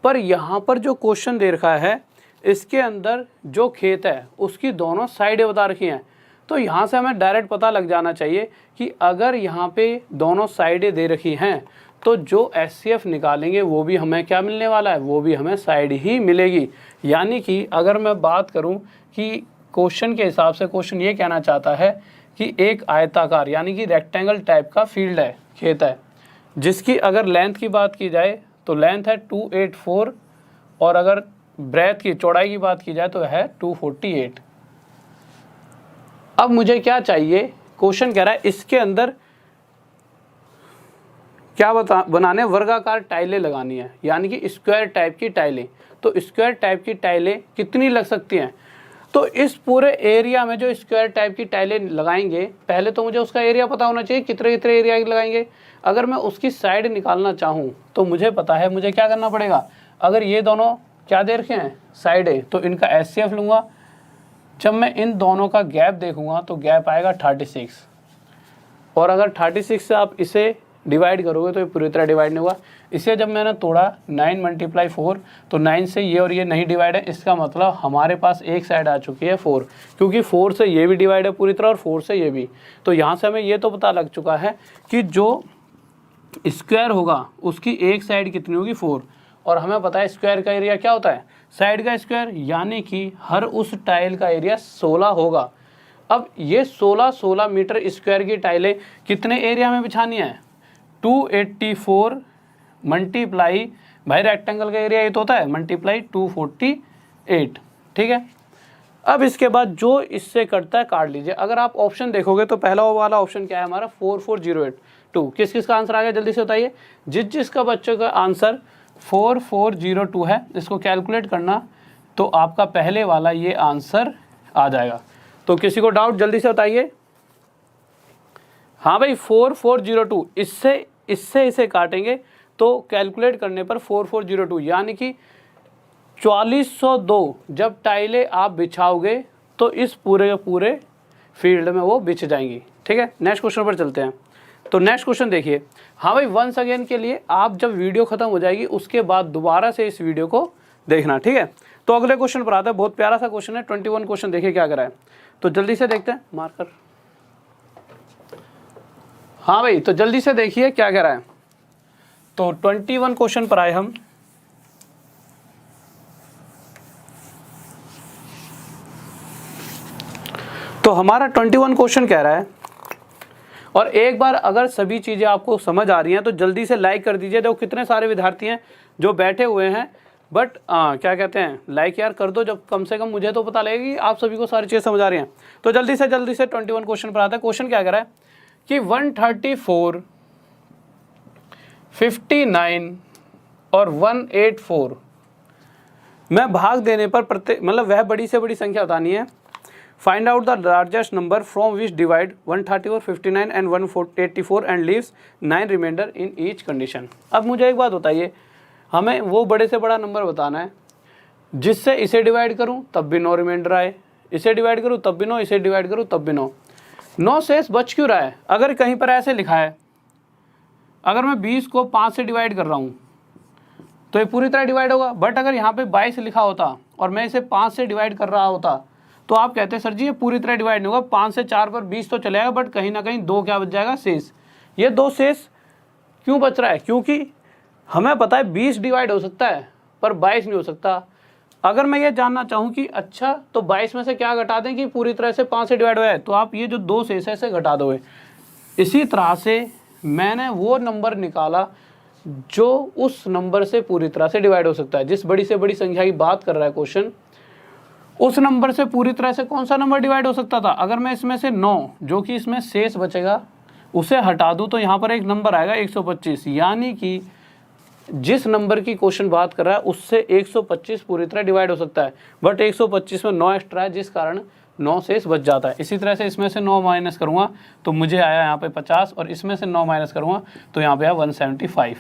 पर यहाँ पर जो क्वेश्चन दे रखा है इसके अंदर जो खेत है उसकी दोनों साइडें बता रखी हैं। तो यहाँ से हमें डायरेक्ट पता लग जाना चाहिए कि अगर यहाँ पे दोनों साइडें दे रखी हैं तो जो SCF निकालेंगे वो भी हमें क्या मिलने वाला है, वो भी हमें साइड ही मिलेगी। यानी कि अगर मैं बात करूँ कि क्वेश्चन के हिसाब से क्वेश्चन ये कहना चाहता है कि एक आयताकार यानी कि रेक्टेंगल टाइप का फील्ड है, खेत है, जिसकी अगर लेंथ की बात की जाए तो लेंथ है 284 और अगर ब्रेथ की चौड़ाई की बात की जाए तो है 248। अब मुझे क्या चाहिए, क्वेश्चन कह रहा है इसके अंदर क्या बनाने, वर्गाकार टाइलें लगानी है, यानी कि स्क्वायर टाइप की टाइलें। तो स्क्वायर टाइप की टाइलें कितनी लग सकती हैं। तो इस पूरे एरिया में जो स्क्वायर टाइप की टाइलें लगाएंगे, पहले तो मुझे उसका एरिया पता होना चाहिए कितने कितने एरिया लगाएंगे। अगर मैं उसकी साइड निकालना चाहूँ तो मुझे पता है मुझे क्या करना पड़ेगा। अगर ये दोनों क्या दे रखे हैं साइडें, तो इनका SCF लूँगा। जब मैं इन दोनों का गैप देखूंगा तो गैप आएगा 36, और अगर 36 से आप इसे डिवाइड करोगे तो ये पूरी तरह डिवाइड नहीं हुआ। इसे जब मैंने तोड़ा 9 × 4, तो 9 से ये और ये नहीं डिवाइड है, इसका मतलब हमारे पास एक साइड आ चुकी है 4, क्योंकि 4 से ये भी डिवाइड है पूरी तरह और 4 से ये भी। तो यहाँ से हमें ये तो पता लग चुका है कि जो स्क्वायर होगा उसकी एक साइड कितनी होगी 4, और हमें पता है स्क्वायर का एरिया क्या होता है, साइड का स्क्वायर, यानी कि हर उस टाइल का एरिया 16 होगा। अब ये 16 मीटर स्क्वायर की टाइलें कितने एरिया में बिछानी है, 284 मल्टीप्लाई, भाई रेक्टेंगल का एरिया ये तो होता है, मल्टीप्लाई 248, ठीक है। अब इसके बाद जो इससे कटता है काट लीजिए। अगर आप ऑप्शन देखोगे तो पहला वाला ऑप्शन क्या है हमारा 44082, किस किस का आंसर आ गया जल्दी से बताइए। जिसका बच्चों का आंसर 4402 है, इसको कैलकुलेट करना तो आपका पहले वाला ये आंसर आ जाएगा। तो किसी को डाउट जल्दी से बताइए। हाँ भाई 4402, इससे इसे काटेंगे तो कैलकुलेट करने पर 4402 यानी कि 4402 जब टाइलें आप बिछाओगे तो इस पूरे के पूरे फील्ड में वो बिछ जाएंगी, ठीक है। नेक्स्ट क्वेश्चन पर चलते हैं। तो नेक्स्ट क्वेश्चन देखिए। हाँ भाई वंस अगेन के लिए आप जब वीडियो खत्म हो जाएगी उसके बाद दोबारा से इस वीडियो को देखना, ठीक है। तो अगले क्वेश्चन पर आता है, बहुत प्यारा सा क्वेश्चन है, 21 क्वेश्चन देखिए क्या करा है। तो जल्दी से देखते हैं, मार्कर। हाँ भाई तो जल्दी से देखिए क्या कह रहा है। तो 21 क्वेश्चन पर आए हम। तो हमारा 21 क्वेश्चन कह रहा है, और एक बार अगर सभी चीज़ें आपको समझ आ रही हैं तो जल्दी से लाइक कर दीजिए। देखो कितने सारे विद्यार्थी हैं जो बैठे हुए हैं, बट क्या कहते हैं, लाइक यार कर दो, जब कम से कम मुझे तो पता लगेगा कि आप सभी को सारी चीज़ें समझ आ रही हैं। तो जल्दी से 21 क्वेश्चन पर आता है। क्वेश्चन क्या कह रहा है कि 134, 59 और 184 में भाग देने पर प्रत्येक, मतलब वह बड़ी से बड़ी संख्या बतानी है। Find out the largest number from which divide 134, 59 and 184 and leaves 9 remainder in each condition. अब मुझे एक बात बताइए, हमें वो बड़े से बड़ा नंबर बताना है जिससे इसे डिवाइड करूं तब भी 9 रिमाइंडर आए, इसे डिवाइड करूं तब भी 9, इसे डिवाइड करूं तब भी 9 शेष बच क्यों रहा है। अगर कहीं पर ऐसे लिखा है, अगर मैं 20 को 5 से डिवाइड कर रहा हूँ तो ये पूरी तरह डिवाइड होगा, बट अगर यहाँ पे 22 लिखा होता और मैं इसे 5 से डिवाइड कर रहा होता तो आप कहते हैं सर जी ये पूरी तरह डिवाइड नहीं होगा, 5 से 4 पर 20 तो चलेगा, बट कहीं ना कहीं 2 क्या बच जाएगा, शेष। ये 2 शेष क्यों बच रहा है, क्योंकि हमें पता है 20 डिवाइड हो सकता है पर 22 नहीं हो सकता। अगर मैं ये जानना चाहूँ कि अच्छा तो 22 में से क्या घटा दें कि पूरी तरह से 5 से डिवाइड हुआ है, तो आप ये जो 2 शेष है इसे घटा दोगे। इसी तरह से मैंने वो नंबर निकाला जो उस नंबर से पूरी तरह से डिवाइड हो सकता है। जिस बड़ी से बड़ी संख्या की बात कर रहा है क्वेश्चन, उस नंबर से पूरी तरह से कौन सा नंबर डिवाइड हो सकता था। अगर मैं इसमें से 9 जो कि इसमें शेष बचेगा उसे हटा दूं तो यहाँ पर एक नंबर आएगा 125, यानी कि जिस नंबर की क्वेश्चन बात कर रहा है उससे 125 पूरी तरह डिवाइड हो सकता है, बट 125 में 9 एक्स्ट्रा है जिस कारण 9 शेष बच जाता है। इसी तरह से इसमें से 9 माइनस करूँगा तो मुझे आया यहाँ पे 50, और इसमें से 9 माइनस करूँगा तो यहाँ पे आया 175।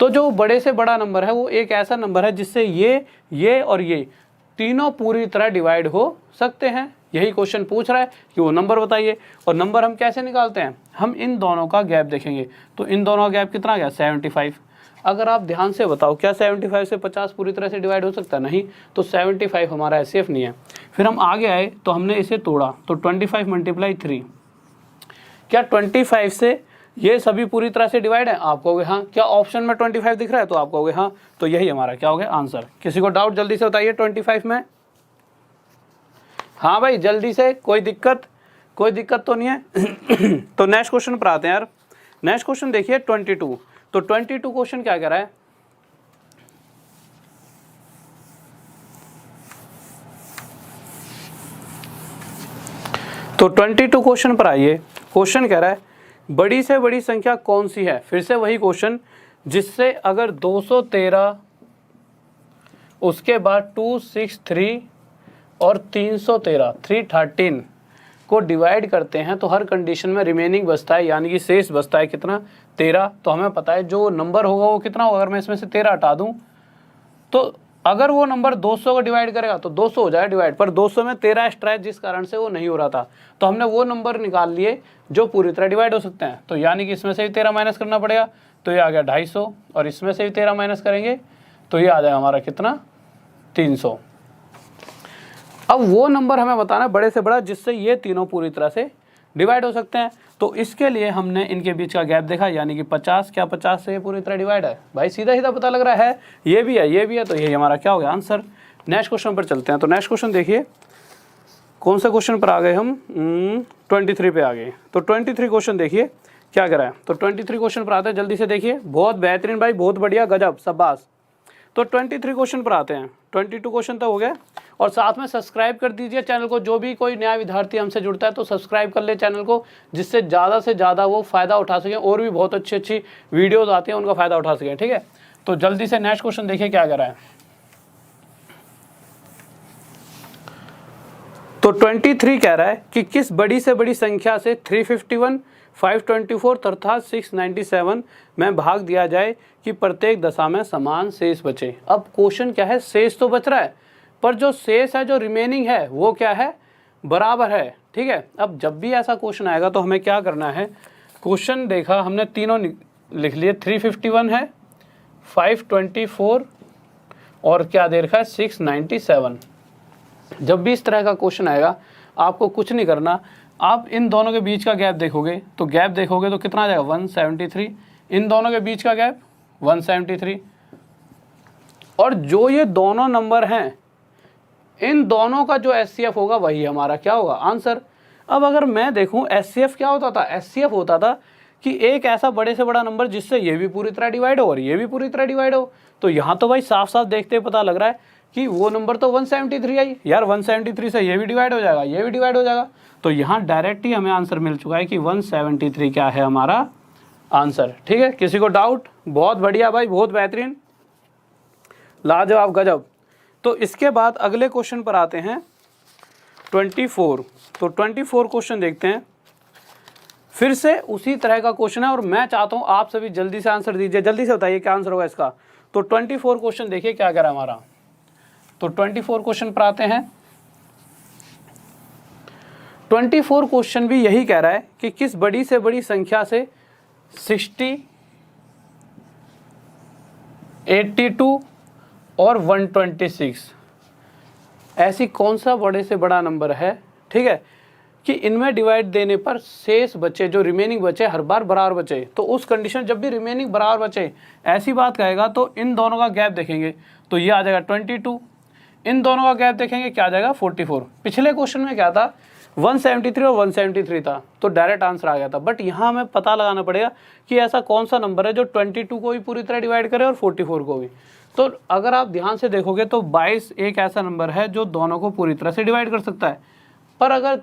तो जो बड़े से बड़ा नंबर है वो एक ऐसा नंबर है जिससे ये और ये तीनों पूरी तरह डिवाइड हो सकते हैं। यही क्वेश्चन पूछ रहा है कि वो नंबर बताइए। और नंबर हम कैसे निकालते हैं, हम इन दोनों का गैप देखेंगे। तो इन दोनों का गैप कितना आ गया, 75। अगर आप ध्यान से बताओ क्या 75 से 50 पूरी तरह से डिवाइड हो सकता है, नहीं। तो 75 हमारा एचसीएफ नहीं है। फिर हम आगे आए तो हमने इसे तोड़ा, तो 25 × 3, क्या 25 से ये सभी पूरी तरह से डिवाइड है, आप कहोगे हाँ। क्या ऑप्शन में 25 दिख रहा है, तो आप कहोगे हाँ। तो यही हमारा क्या हो गया आंसर। किसी को डाउट जल्दी से बताइए 25 में। हाँ भाई जल्दी से, कोई दिक्कत तो नहीं है। तो नेक्स्ट क्वेश्चन पर आते हैं यार। नेक्स्ट क्वेश्चन देखिए 22। तो 22 क्वेश्चन क्या कह रहा है, तो 22 क्वेश्चन पर आइए। क्वेश्चन कह रहा है बड़ी से बड़ी संख्या कौन सी है। फिर से वही क्वेश्चन, जिससे अगर 213 उसके बाद 263 और 313 313 को डिवाइड करते हैं तो हर कंडीशन में रिमेनिंग बचता है, यानी कि शेष बचता है कितना, 13। तो हमें पता है जो नंबर होगा वो कितना होगा। अगर मैं इसमें से 13 हटा दूं तो अगर वो नंबर 200 को डिवाइड करेगा तो 200 हो जाएगा डिवाइड, पर 200 में 13 एक्स्ट्रा है जिस कारण से वो नहीं हो रहा था। तो हमने वो नंबर निकाल लिए जो पूरी तरह डिवाइड हो सकते हैं। तो यानी कि इसमें से भी 13 माइनस करना पड़ेगा, तो ये आ गया 250, और इसमें से भी 13 माइनस करेंगे तो ये आ जाएगा हमारा कितना, 300। अब वो नंबर हमें बताना है बड़े से बड़ा जिससे ये तीनों पूरी तरह से डिवाइड हो सकते हैं। तो इसके लिए हमने इनके बीच का गैप देखा, यानी कि 50, क्या 50 से ये पूरी तरह डिवाइड है? भाई सीधा सीधा पता लग रहा है, ये भी है, ये भी है, तो यही हमारा क्या हो गया आंसर। नेक्स्ट क्वेश्चन पर चलते हैं। तो नेक्स्ट क्वेश्चन देखिए, कौन सा क्वेश्चन पर आ गए हम, 23 पे आ गए। तो 23 क्वेश्चन देखिए क्या करा है। तो 23 क्वेश्चन पर आते हैं, जल्दी से देखिए। बहुत बेहतरीन भाई, बहुत बढ़िया, गजब, शाबाश। तो 23 क्वेश्चन पर आते हैं। 22 क्वेश्चन तो हो गया, और साथ में सब्सक्राइब कर दीजिए चैनल को। जो भी कोई नया विद्यार्थी हमसे जुड़ता है तो सब्सक्राइब कर ले चैनल को, जिससे ज़्यादा से ज़्यादा वो फ़ायदा उठा सकें, और भी बहुत अच्छी अच्छी वीडियोज़ आती हैं उनका फ़ायदा उठा सकें, ठीक है। तो जल्दी से नेक्स्ट क्वेश्चन देखिए क्या कर रहा है। तो 23 कह रहा है कि किस बड़ी से बड़ी संख्या से 351, 524 तथा 697 में भाग दिया जाए कि प्रत्येक दशा में समान शेष बचे। अब क्वेश्चन क्या है, शेष तो बच रहा है, पर जो शेष है, जो रिमेनिंग है, वो क्या है, बराबर है, ठीक है। अब जब भी ऐसा क्वेश्चन आएगा तो हमें क्या करना है, क्वेश्चन देखा हमने, तीनों लिख लिए, 351 है, 524 और क्या दे रखा है, 697। जब भी इस तरह का क्वेश्चन आएगा आपको कुछ नहीं करना, आप इन दोनों के बीच का गैप देखोगे, तो गैप देखोगे तो कितना आ जाएगा, 173। इन दोनों के बीच का गैप 173, और जो ये दोनों नंबर हैं, इन दोनों का जो एचसीएफ होगा वही हमारा क्या होगा, आंसर। अब अगर मैं देखूं एचसीएफ क्या होता था, एचसीएफ होता था कि एक ऐसा बड़े से बड़ा नंबर जिससे ये भी पूरी तरह डिवाइड हो और ये भी पूरी तरह डिवाइड हो। तो यहाँ तो भाई साफ साफ देखते पता लग रहा है कि वो नंबर तो 173 आई यार, 173 से ये भी डिवाइड हो जाएगा, ये भी डिवाइड हो जाएगा। तो यहाँ डायरेक्ट ही हमें आंसर मिल चुका है कि 173 क्या है हमारा आंसर, ठीक है। किसी को डाउट? बहुत बढ़िया भाई, बहुत बेहतरीन, लाजवाब, गजब। तो इसके बाद अगले क्वेश्चन पर आते हैं 24। तो 24 क्वेश्चन देखते हैं, फिर से उसी तरह का क्वेश्चन है, और मैं चाहता हूँ आप सभी जल्दी से आंसर दीजिए। जल्दी से बताइए क्या आंसर होगा इसका। तो 24 क्वेश्चन देखिए क्या कह रहा है हमारा। तो 24 क्वेश्चन पर आते हैं। 24 क्वेश्चन भी यही कह रहा है कि किस बड़ी से बड़ी संख्या से 60, 82 और 126 ऐसी कौन सा बड़े से बड़ा नंबर है, ठीक है, कि इनमें डिवाइड देने पर शेष बचे, जो रिमेनिंग बचे, हर बार बराबर बचे। तो उस कंडीशन जब भी रिमेनिंग बराबर बचे ऐसी बात कहेगा तो इन दोनों का गैप देखेंगे तो ये आ जाएगा 22, इन दोनों का गैप देखेंगे क्या आ जाएगा 44। पिछले क्वेश्चन में क्या था, 173 और 173 था, तो डायरेक्ट आंसर आ गया था। बट यहाँ हमें पता लगाना पड़ेगा कि ऐसा कौन सा नंबर है जो 22 को भी पूरी तरह डिवाइड करे और 44 को भी। तो अगर आप ध्यान से देखोगे तो 22 एक ऐसा नंबर है जो दोनों को पूरी तरह से डिवाइड कर सकता है। पर अगर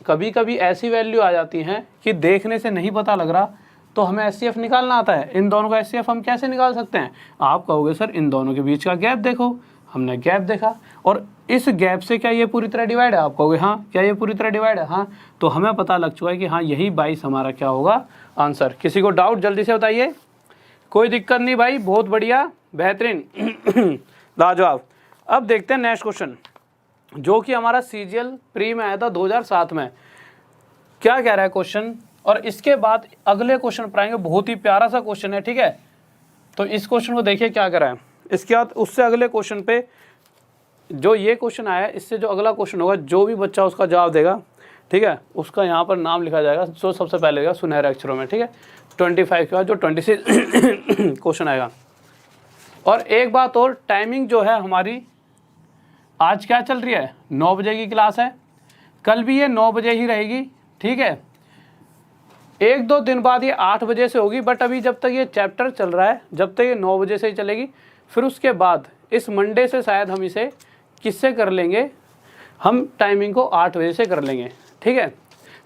कभी कभी ऐसी वैल्यू आ जाती हैं कि देखने से नहीं पता लग रहा, तो हमें एचसीएफ निकालना आता है। इन दोनों का एचसीएफ हम कैसे निकाल सकते हैं? आप कहोगे सर इन दोनों के बीच का गैप देखो। हमने गैप देखा, और इस गैप से क्या ये पूरी तरह डिवाइड है? आप कहोगे हाँ, क्या ये पूरी तरह डिवाइड है? हाँ, तो हमें पता लग चुका है कि हाँ यही 22 हमारा क्या होगा आंसर। किसी को डाउट जल्दी से बताइए। कोई दिक्कत नहीं भाई, बहुत बढ़िया, बेहतरीन, लाजवाब। अब देखते हैं नेक्स्ट क्वेश्चन, जो कि हमारा सीजीएल प्री में आया था 2007 में। क्या कह रहा है क्वेश्चन, और इसके बाद अगले क्वेश्चन पर आएंगे। बहुत ही प्यारा सा क्वेश्चन है, ठीक है। तो इस क्वेश्चन को देखिए क्या कर रहा है। इसके बाद उससे अगले क्वेश्चन पे, जो ये क्वेश्चन आया है, इससे जो अगला क्वेश्चन होगा, जो भी बच्चा उसका जवाब देगा, ठीक है, उसका यहाँ पर नाम लिखा जाएगा जो सबसे पहले होगा सुनहरे अक्षरों में, ठीक है। 25 के बाद जो 26 क्वेश्चन आएगा। और एक बात और, टाइमिंग जो है हमारी आज क्या चल रही है, 9 बजे की क्लास है, कल भी ये 9 बजे ही रहेगी, ठीक है। 1-2 दिन बाद ये 8 बजे से होगी, बट अभी जब तक ये चैप्टर चल रहा है, जब तक ये 9 बजे से ही चलेगी। फिर उसके बाद इस मंडे से शायद हम इसे किससे कर लेंगे, हम टाइमिंग को 8 बजे से कर लेंगे, ठीक है,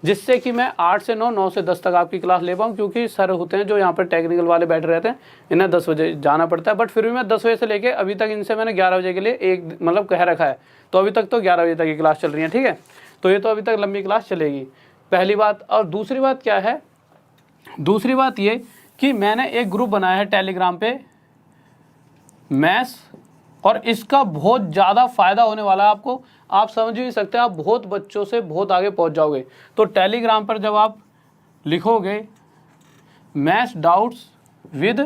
जिससे कि मैं 8 से 9, 9 से 10 तक आपकी क्लास ले पाऊँ। क्योंकि सर होते हैं जो यहाँ पर टेक्निकल वाले बैठे रहते हैं, इन्हें 10 बजे जाना पड़ता है, बट फिर भी मैं 10 बजे से लेके अभी तक इनसे मैंने 11 बजे के लिए एक मतलब कह रखा है। तो अभी तक तो 11 बजे तक की क्लास चल रही है, ठीक है। तो ये तो अभी तक लंबी क्लास चलेगी, पहली बात। और दूसरी बात क्या है, दूसरी बात ये कि मैंने एक ग्रुप बनाया है टेलीग्राम पे, मैथ्स और इसका बहुत ज़्यादा फायदा होने वाला है आपको। आप समझ ही सकते हैं, आप बहुत बच्चों से बहुत आगे पहुंच जाओगे। तो टेलीग्राम पर जब आप लिखोगे मैथ्स डाउट्स विद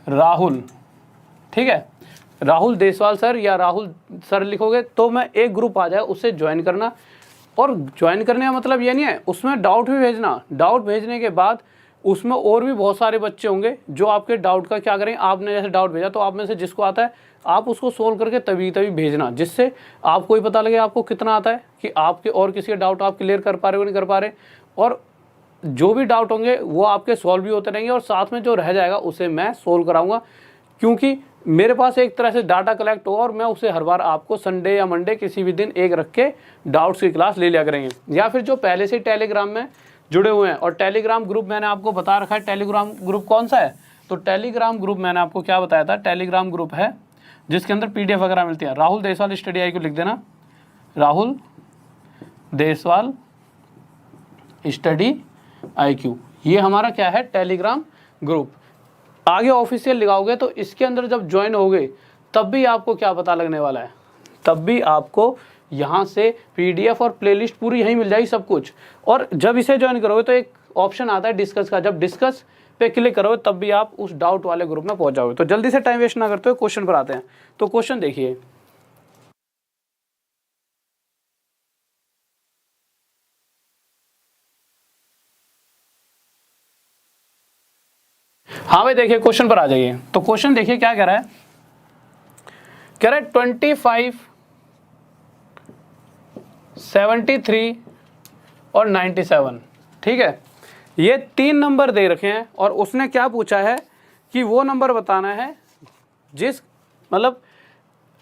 राहुल, ठीक है, राहुल देसवाल सर या राहुल सर लिखोगे तो मैं एक ग्रुप आ जाए, उससे ज्वाइन करना। और ज्वाइन करने का मतलब ये नहीं है उसमें डाउट भी भेजना, डाउट भेजने के बाद उसमें और भी बहुत सारे बच्चे होंगे जो आपके डाउट का क्या करें, आपने जैसे डाउट भेजा तो आप में से जिसको आता है आप उसको सोल्व करके तभी भेजना, जिससे आपको ही पता लगे आपको कितना आता है, कि आपके और किसी के डाउट आप क्लियर कर पा रहे हो नहीं कर पा रहे। और जो भी डाउट होंगे वो आपके सॉल्व भी होते रहेंगे, और साथ में जो रह जाएगा उसे मैं सोल्व कराऊंगा, क्योंकि मेरे पास एक तरह से डाटा कलेक्ट होगा और मैं उसे हर बार आपको संडे या मंडे किसी भी दिन एक रख के डाउट्स की क्लास ले लिया करेंगे। या फिर जो पहले से टेलीग्राम में जुड़े हुए हैं, और टेलीग्राम ग्रुप मैंने आपको बता रखा है, टेलीग्राम ग्रुप कौन सा है, तो टेलीग्राम ग्रुप मैंने आपको क्या बताया था, टेलीग्राम ग्रुप है जिसके अंदर PDF वगैरह मिलती है। राहुल देसवाल स्टडी आई को लिख देना, राहुल देसवाल स्टडी IQ, ये हमारा क्या है टेलीग्राम ग्रुप। आगे ऑफिशियल लिखाओगे तो इसके अंदर जब ज्वाइन होगे तब भी आपको क्या पता लगने वाला है, तब भी आपको यहाँ से PDF और प्लेलिस्ट पूरी यहीं मिल जाएगी सब कुछ। और जब इसे ज्वाइन करोगे तो एक ऑप्शन आता है डिस्कस का, जब डिस्कस पे क्लिक करोगे तब भी आप उस डाउट वाले ग्रुप में पहुंच जाओगे। तो जल्दी से टाइम वेस्ट ना करते हुए क्वेश्चन पर आते हैं। तो क्वेश्चन देखिए, हाँ भाई देखिए क्वेश्चन पर आ जाइए। तो क्वेश्चन देखिए क्या कह रहा है, कह रहा है 25, 73 और 97, ठीक है, ये 3 नंबर दे रखे हैं और उसने क्या पूछा है कि वो नंबर बताना है जिस मतलब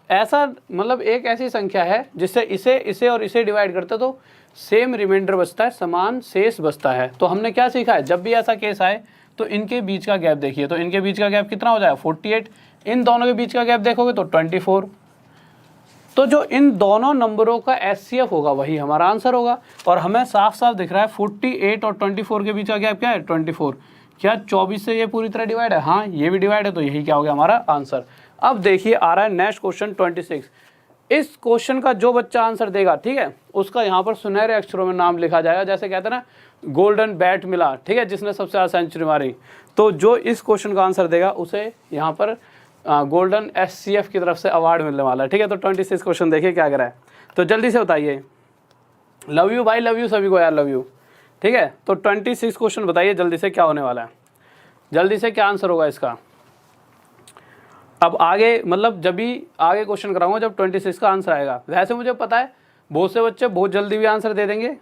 ऐसा मतलब एक ऐसी संख्या है जिससे इसे और इसे डिवाइड करते तो सेम रिमाइंडर बचता है, समान शेष बचता है। तो हमने क्या सीखा है, जब भी ऐसा केस आए तो इनके बीच का गैप देखिए, तो इनके बीच का गैप कितना हो जाएगा 48, इन दोनों के बीच का गैप देखोगे तो 24। तो जो इन दोनों नंबरों का HCF होगा वही हमारा आंसर होगा। और हमें साफ साफ दिख रहा है 48 और 24 के बीच का गैप क्या है 24। क्या 24 से ये पूरी तरह डिवाइड है, हाँ ये भी डिवाइड है, तो यही क्या हो गया हमारा आंसर। अब देखिए आ रहा है नेक्स्ट क्वेश्चन 26। इस क्वेश्चन का जो बच्चा आंसर देगा, ठीक है, उसका यहाँ पर सुनहरे अक्षरों में नाम लिखा जाएगा, जैसे कहते हैं ना गोल्डन बैट मिला, ठीक है, जिसने सबसे ज़्यादा सेंचुरी मारी। तो जो इस क्वेश्चन का आंसर देगा उसे यहाँ पर गोल्डन SCF की तरफ से अवार्ड मिलने वाला है, ठीक है। तो 26 क्वेश्चन देखिए क्या कह रहा है, तो जल्दी से बताइए। लव यू भाई, लव यू सभी को यार, लव यू, ठीक है। तो 26 क्वेश्चन बताइए जल्दी से क्या होने वाला है, जल्दी से क्या आंसर होगा इसका। अब आगे मतलब जब भी आगे क्वेश्चन कराऊंगा जब 26 का आंसर आएगा। वैसे मुझे पता है बहुत से बच्चे बहुत जल्दी भी आंसर दे देंगे,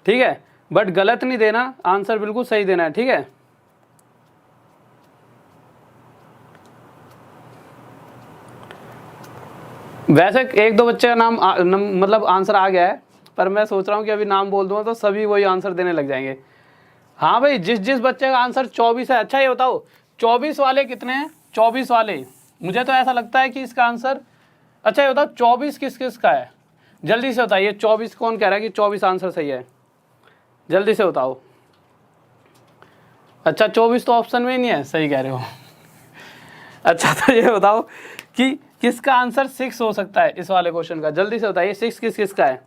ठीक है, बट गलत नहीं देना, आंसर बिल्कुल सही देना है, ठीक है। वैसे एक दो बच्चे का नाम मतलब आंसर आ गया है, पर मैं सोच रहा हूँ कि अभी नाम बोल दूंगा तो सभी वही आंसर देने लग जाएंगे। हाँ भाई, जिस बच्चे का आंसर 24 है, अच्छा ये बताओ 24 वाले कितने हैं, 24 वाले, मुझे तो ऐसा लगता है कि इसका आंसर, अच्छा ये बताओ 24 किस किस का है, जल्दी से बताइए। 24 कौन कह रहा है कि 24 आंसर सही है, जल्दी से बताओ। अच्छा 24 तो ऑप्शन में ही नहीं है, सही कह रहे हो। अच्छा तो ये बताओ कि किसका आंसर 6 हो सकता है इस वाले क्वेश्चन का, जल्दी से बताइए 6 किस किस का है।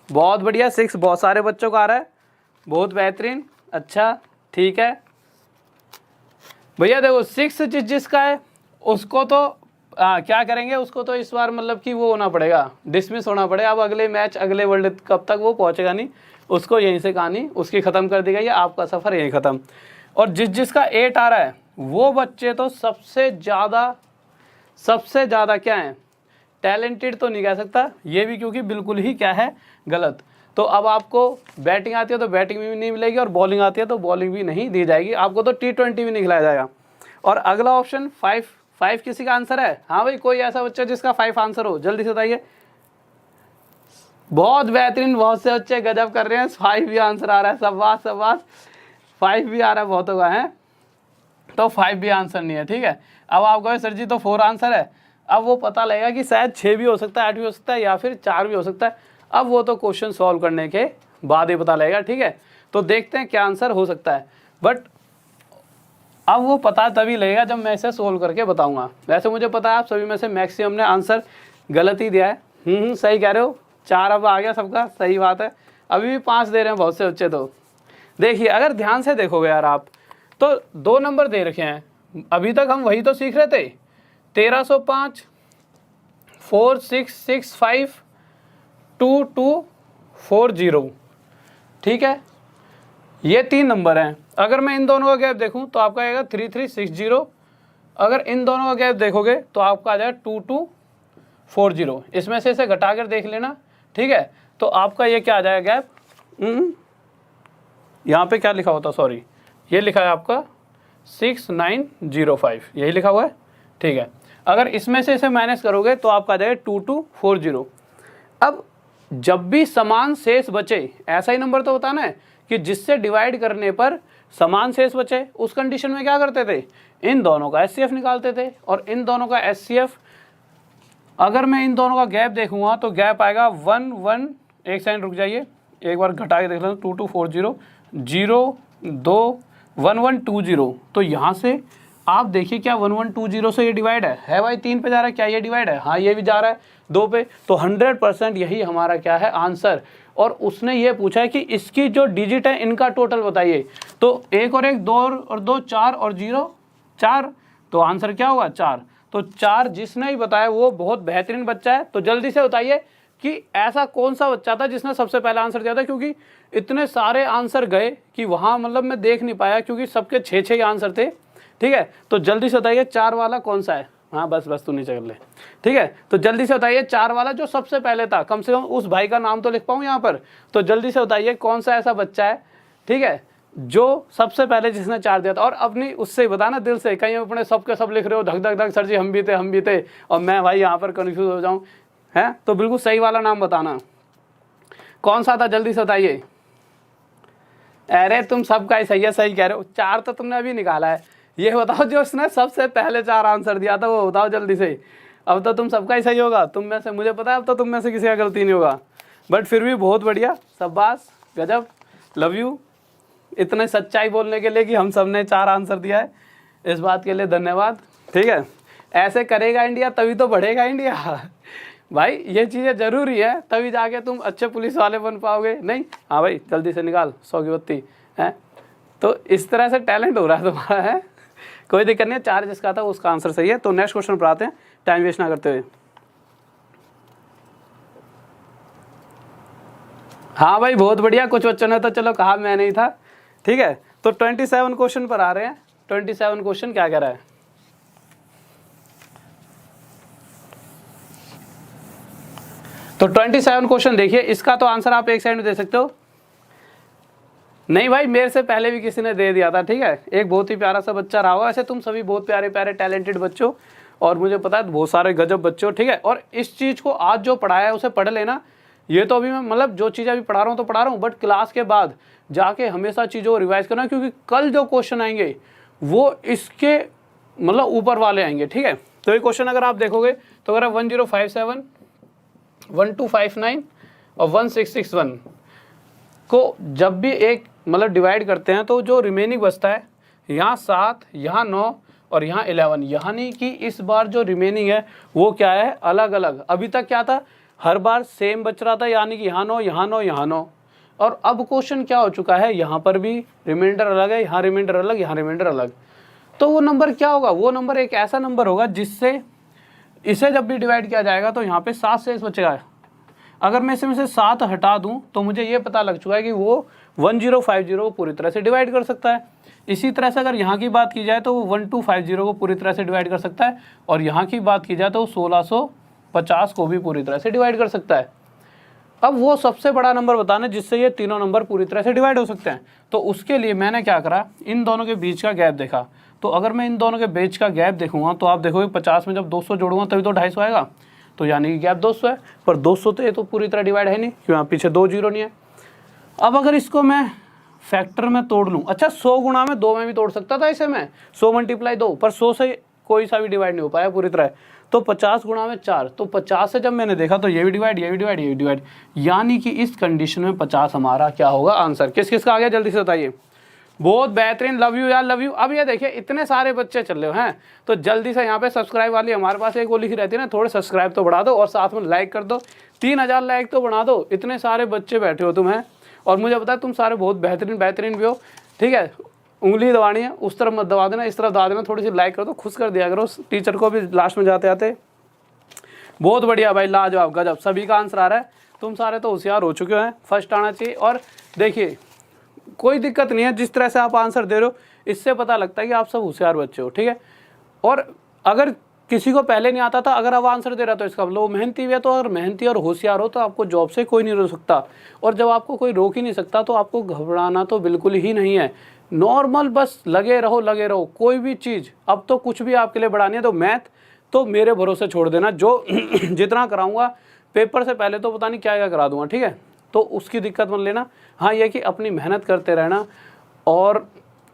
बहुत बढ़िया, 6 बहुत सारे बच्चों का आ रहा है, बहुत बेहतरीन, अच्छा ठीक है भैया। देखो 6 जिसका है उसको तो क्या करेंगे, उसको तो इस बार मतलब कि वो होना पड़ेगा, डिसमिस होना पड़ेगा। अब अगले मैच अगले वर्ल्ड कप तक वो पहुंचेगा नहीं, उसको यहीं से कहानी उसकी ख़त्म कर दी गई है, आपका सफ़र यहीं ख़त्म। और जिसका 8 आ रहा है वो बच्चे तो सबसे ज़्यादा क्या है, टैलेंटेड तो नहीं कह सकता ये भी, क्योंकि बिल्कुल ही क्या है गलत। तो अब आपको बैटिंग आती है तो बैटिंग भी नहीं मिलेगी, और बॉलिंग आती है तो बॉलिंग भी नहीं दी जाएगी, आपको तो T20 भी नहीं खिलाया जाएगा। और अगला ऑप्शन 5 किसी का आंसर है, हाँ भाई कोई ऐसा बच्चा जिसका 5 आंसर हो, जल्दी से बताइए। बहुत बेहतरीन, बहुत से बच्चे गजब कर रहे हैं, 5 भी आंसर आ रहा है, शाबाश शाबाश, 5 भी आ रहा है बहुतों का है, तो 5 भी आंसर नहीं है, ठीक है। अब आप कहे सर जी तो 4 आंसर है, अब वो पता लगेगा कि शायद 6 भी हो सकता है, 8 भी हो सकता है, या फिर 4 भी हो सकता है। अब वो तो क्वेश्चन सॉल्व करने के बाद ही पता लगेगा, ठीक है। तो देखते हैं क्या आंसर हो सकता है। बट अब वो पता तभी लगेगा जब मैं इसे सोल्व करके बताऊंगा। वैसे मुझे पता है आप सभी में से मैक्सिमम ने आंसर गलत ही दिया है। सही कह रहे हो, 4 अब आ गया सबका, सही बात है। अभी भी 5 दे रहे हैं बहुत से बच्चे। तो देखिए अगर ध्यान से देखोगे यार आप, तो 2 नंबर दे रखे हैं। अभी तक हम वही तो सीख रहे थे, 1305, 4665, 2240, ठीक है, ये 3 नंबर हैं। अगर मैं इन दोनों का गैप देखूं तो आपका आएगा 3360। अगर इन दोनों का गैप देखोगे तो आपका आ जाएगा 2240। इसमें से इसे घटा कर देख लेना, ठीक है। तो आपका ये क्या आ जाएगा गैप, यहाँ पे क्या लिखा होता, सॉरी ये लिखा है आपका 6905, यही लिखा हुआ है, ठीक है। अगर इसमें से इसे माइनस करोगे तो आपका आ जाएगा 2240। अब जब भी समान शेष बचे, ऐसा ही नंबर तो होता है ना कि जिससे डिवाइड करने पर समान शेष बचे, उस कंडीशन में क्या करते थे, इन दोनों का एचसीएफ निकालते थे। और इन दोनों का एचसीएफ, अगर मैं इन दोनों का गैप देखूंगा तो गैप आएगा 1, एक सेकंड रुक जाइए, एक बार घटा के देख लें, 2240, 0, 2, 1120। तो यहाँ से आप देखिए क्या 1120 से ये डिवाइड है भाई, 3 पे जा रहा है, क्या ये डिवाइड है, हाँ ये भी जा रहा है 2 पे। तो 100% यही हमारा क्या है आंसर। और उसने ये पूछा है कि इसकी जो डिजिट है इनका टोटल बताइए। तो 1 और 1, 2 और 2, 4 और 0, 4। तो आंसर क्या होगा 4। तो 4 जिसने ही बताया वो बहुत बेहतरीन बच्चा है। तो जल्दी से बताइए कि ऐसा कौन सा बच्चा था जिसने सबसे पहला आंसर दिया था, क्योंकि इतने सारे आंसर गए कि वहाँ मतलब मैं देख नहीं पाया, क्योंकि सबके 6 ही आंसर थे, ठीक है। तो जल्दी से बताइए 4 वाला कौन सा है। हाँ बस तू नीचे कर ले, ठीक है। तो जल्दी से बताइए 4 वाला जो सबसे पहले था, कम से कम उस भाई का नाम तो लिख पाऊँ यहाँ पर। तो जल्दी से बताइए कौन सा ऐसा बच्चा है, ठीक है, जो सबसे पहले जिसने 4 दिया था। और अपनी उससे ही बताना दिल से, कहीं अपने सब के सब लिख रहे हो धक धक धक, सर जी हम भी थे और मैं भाई यहाँ पर कन्फ्यूज हो जाऊँ, है। तो बिल्कुल सही वाला नाम बताना कौन सा था, जल्दी से बताइए। अरे तुम सबका ही सही है, सही कह रहे हो, 4 तो तुमने अभी निकाला है। ये बताओ जो उसने सबसे पहले 4 आंसर दिया था वो बताओ जल्दी से। अब तो तुम सबका ही सही होगा, तुम में से, मुझे पता है अब तो तुम में से किसी का गलती नहीं होगा। बट फिर भी बहुत बढ़िया, शाबाश, गजब, लव यू इतने सच्चाई बोलने के लिए कि हम सब ने 4 आंसर दिया है, इस बात के लिए धन्यवाद, ठीक है। ऐसे करेगा इंडिया तभी तो बढ़ेगा इंडिया भाई, ये चीज़ें ज़रूरी है, तभी जाके तुम अच्छे पुलिस वाले बन पाओगे। नहीं, हाँ भाई जल्दी से निकाल 100 की बत्ती है। तो इस तरह से टैलेंट हो रहा है तुम्हारा, है, कोई दिक्कत नहीं है। 4 जिसका था उसका आंसर सही है। तो नेक्स्ट क्वेश्चन पर आते हैं, टाइम वेस्ट ना करते हुए। हाँ भाई बहुत बढ़िया, कुछ बच्चों ने तो चलो कहा, मैं नहीं था, ठीक है। तो 27 क्वेश्चन पर आ रहे हैं। 27 क्वेश्चन क्या कह रहा है, तो 27 क्वेश्चन देखिए, इसका तो आंसर आप एक सेकंड में दे सकते हो। नहीं भाई मेरे से पहले भी किसी ने दे दिया था, ठीक है। एक बहुत ही प्यारा सा बच्चा रहा होगा। ऐसे तुम सभी बहुत प्यारे प्यारे टैलेंटेड बच्चों, और मुझे पता है बहुत सारे गजब बच्चों, ठीक है। और इस चीज़ को आज जो पढ़ाया है उसे पढ़ लेना। ये तो अभी मैं मतलब जो चीज़ें अभी पढ़ा रहा हूँ तो पढ़ा रहा हूँ, बट क्लास के बाद जाके हमेशा चीज़ों को रिवाइज करना, क्योंकि कल जो क्वेश्चन आएंगे वो इसके मतलब ऊपर वाले आएंगे, ठीक है। तो ये क्वेश्चन अगर आप देखोगे तो अगर 1057, 1259 और 1661 को जब भी एक मतलब डिवाइड करते हैं तो जो रिमेनिंग बचता है, यहाँ 7, यहाँ 9 और यहाँ 11, यानी कि इस बार जो रिमेनिंग है वो क्या है, अलग अलग। अभी तक क्या था, हर बार सेम बच रहा था, यानी कि यहाँ 9, यहाँ 9, यहाँ 9। और अब क्वेश्चन क्या हो चुका है, यहाँ पर भी रिमाइंडर अलग है, यहाँ रिमाइंडर अलग, यहाँ रिमाइंडर अलग। तो वो नंबर क्या होगा, वो नंबर एक ऐसा नंबर होगा जिससे इसे जब भी डिवाइड किया जाएगा तो यहाँ पे 7 शेष बचेगा। अगर मैं इसमें से 7 हटा दूं तो मुझे ये पता लग चुका है कि वो 1050 को पूरी तरह से डिवाइड कर सकता है। इसी तरह से अगर यहाँ की बात की जाए तो वो 1250 को पूरी तरह से डिवाइड कर सकता है, और यहाँ की बात की जाए तो 1650 को भी पूरी तरह से डिवाइड कर सकता है। अब वो सबसे बड़ा नंबर बताना जिससे ये तीनों नंबर पूरी तरह से डिवाइड हो सकते हैं। तो उसके लिए मैंने क्या करा, इन दोनों के बीच का गैप देखा। तो अगर मैं इन दोनों के बीच का गैप देखूंगा तो आप देखोगे 50 में जब 200 जोड़ूंगा तभी तो 250 आएगा, तो यानी कि गैप 200 है। पर 200 तो ये तो पूरी तरह डिवाइड है नहीं, क्यों, यहाँ पीछे 2 जीरो नहीं है। अब अगर इसको मैं फैक्टर में तोड़ लूँ, अच्छा 100 गुणा में 2 में भी तोड़ सकता था इसे मैं, 100 मल्टीप्लाई 2, पर 100 से कोई सा भी डिवाइड नहीं हो पाया पूरी तरह। तो 50 गुणा में 4, तो 50 से जब मैंने देखा तो ये भी डिवाइड, ये भी डिवाइड, ये भी डिवाइड, यानी कि इस कंडीशन में 50 हमारा क्या होगा आंसर। किस किस का आ गया जल्दी से बताइए। बहुत बेहतरीन, लव यू यार, लव यू। अब ये देखिए इतने सारे बच्चे चल रहे हैं, तो जल्दी से यहाँ पे सब्सक्राइब वाली हमारे पास एक वो लिखी रहती है ना, थोड़े सब्सक्राइब तो बढ़ा दो और साथ में लाइक कर दो, 3000 लाइक तो बना दो। इतने सारे बच्चे बैठे हो तुम हैं, और मुझे पता है तुम सारे बहुत बेहतरीन भी हो, ठीक है। उंगली दबानी है, उस तरफ मत दबा देना, इस तरफ दबा देना, थोड़ी सी लाइक कर दो, खुश कर दिया करो टीचर को भी लास्ट में जाते आते। बहुत बढ़िया भाई, लाजवाब, गजब, सभी का आंसर आ रहा है। तुम सारे तो होशियार हो चुके हैं, फर्स्ट आना चाहिए। और देखिए कोई दिक्कत नहीं है, जिस तरह से आप आंसर दे रहे हो इससे पता लगता है कि आप सब होशियार बच्चे हो, ठीक है। और अगर किसी को पहले नहीं आता था, अगर आप आंसर दे रहा तो इसका मतलब वो मेहनती है। तो अगर मेहनती और होशियार हो तो आपको जॉब से कोई नहीं रोक सकता, और जब आपको कोई रोक ही नहीं सकता तो आपको घबराना तो बिल्कुल ही नहीं है। नॉर्मल बस लगे रहो, कोई भी चीज़। अब तो कुछ भी आपके लिए बढ़ानी है तो मैथ तो मेरे भरोसे छोड़ देना, जो जितना कराऊंगा पेपर से पहले तो पता नहीं क्या क्या करा दूंगा, ठीक है। तो उसकी दिक्कत मत लेना। हाँ, यह कि अपनी मेहनत करते रहना, और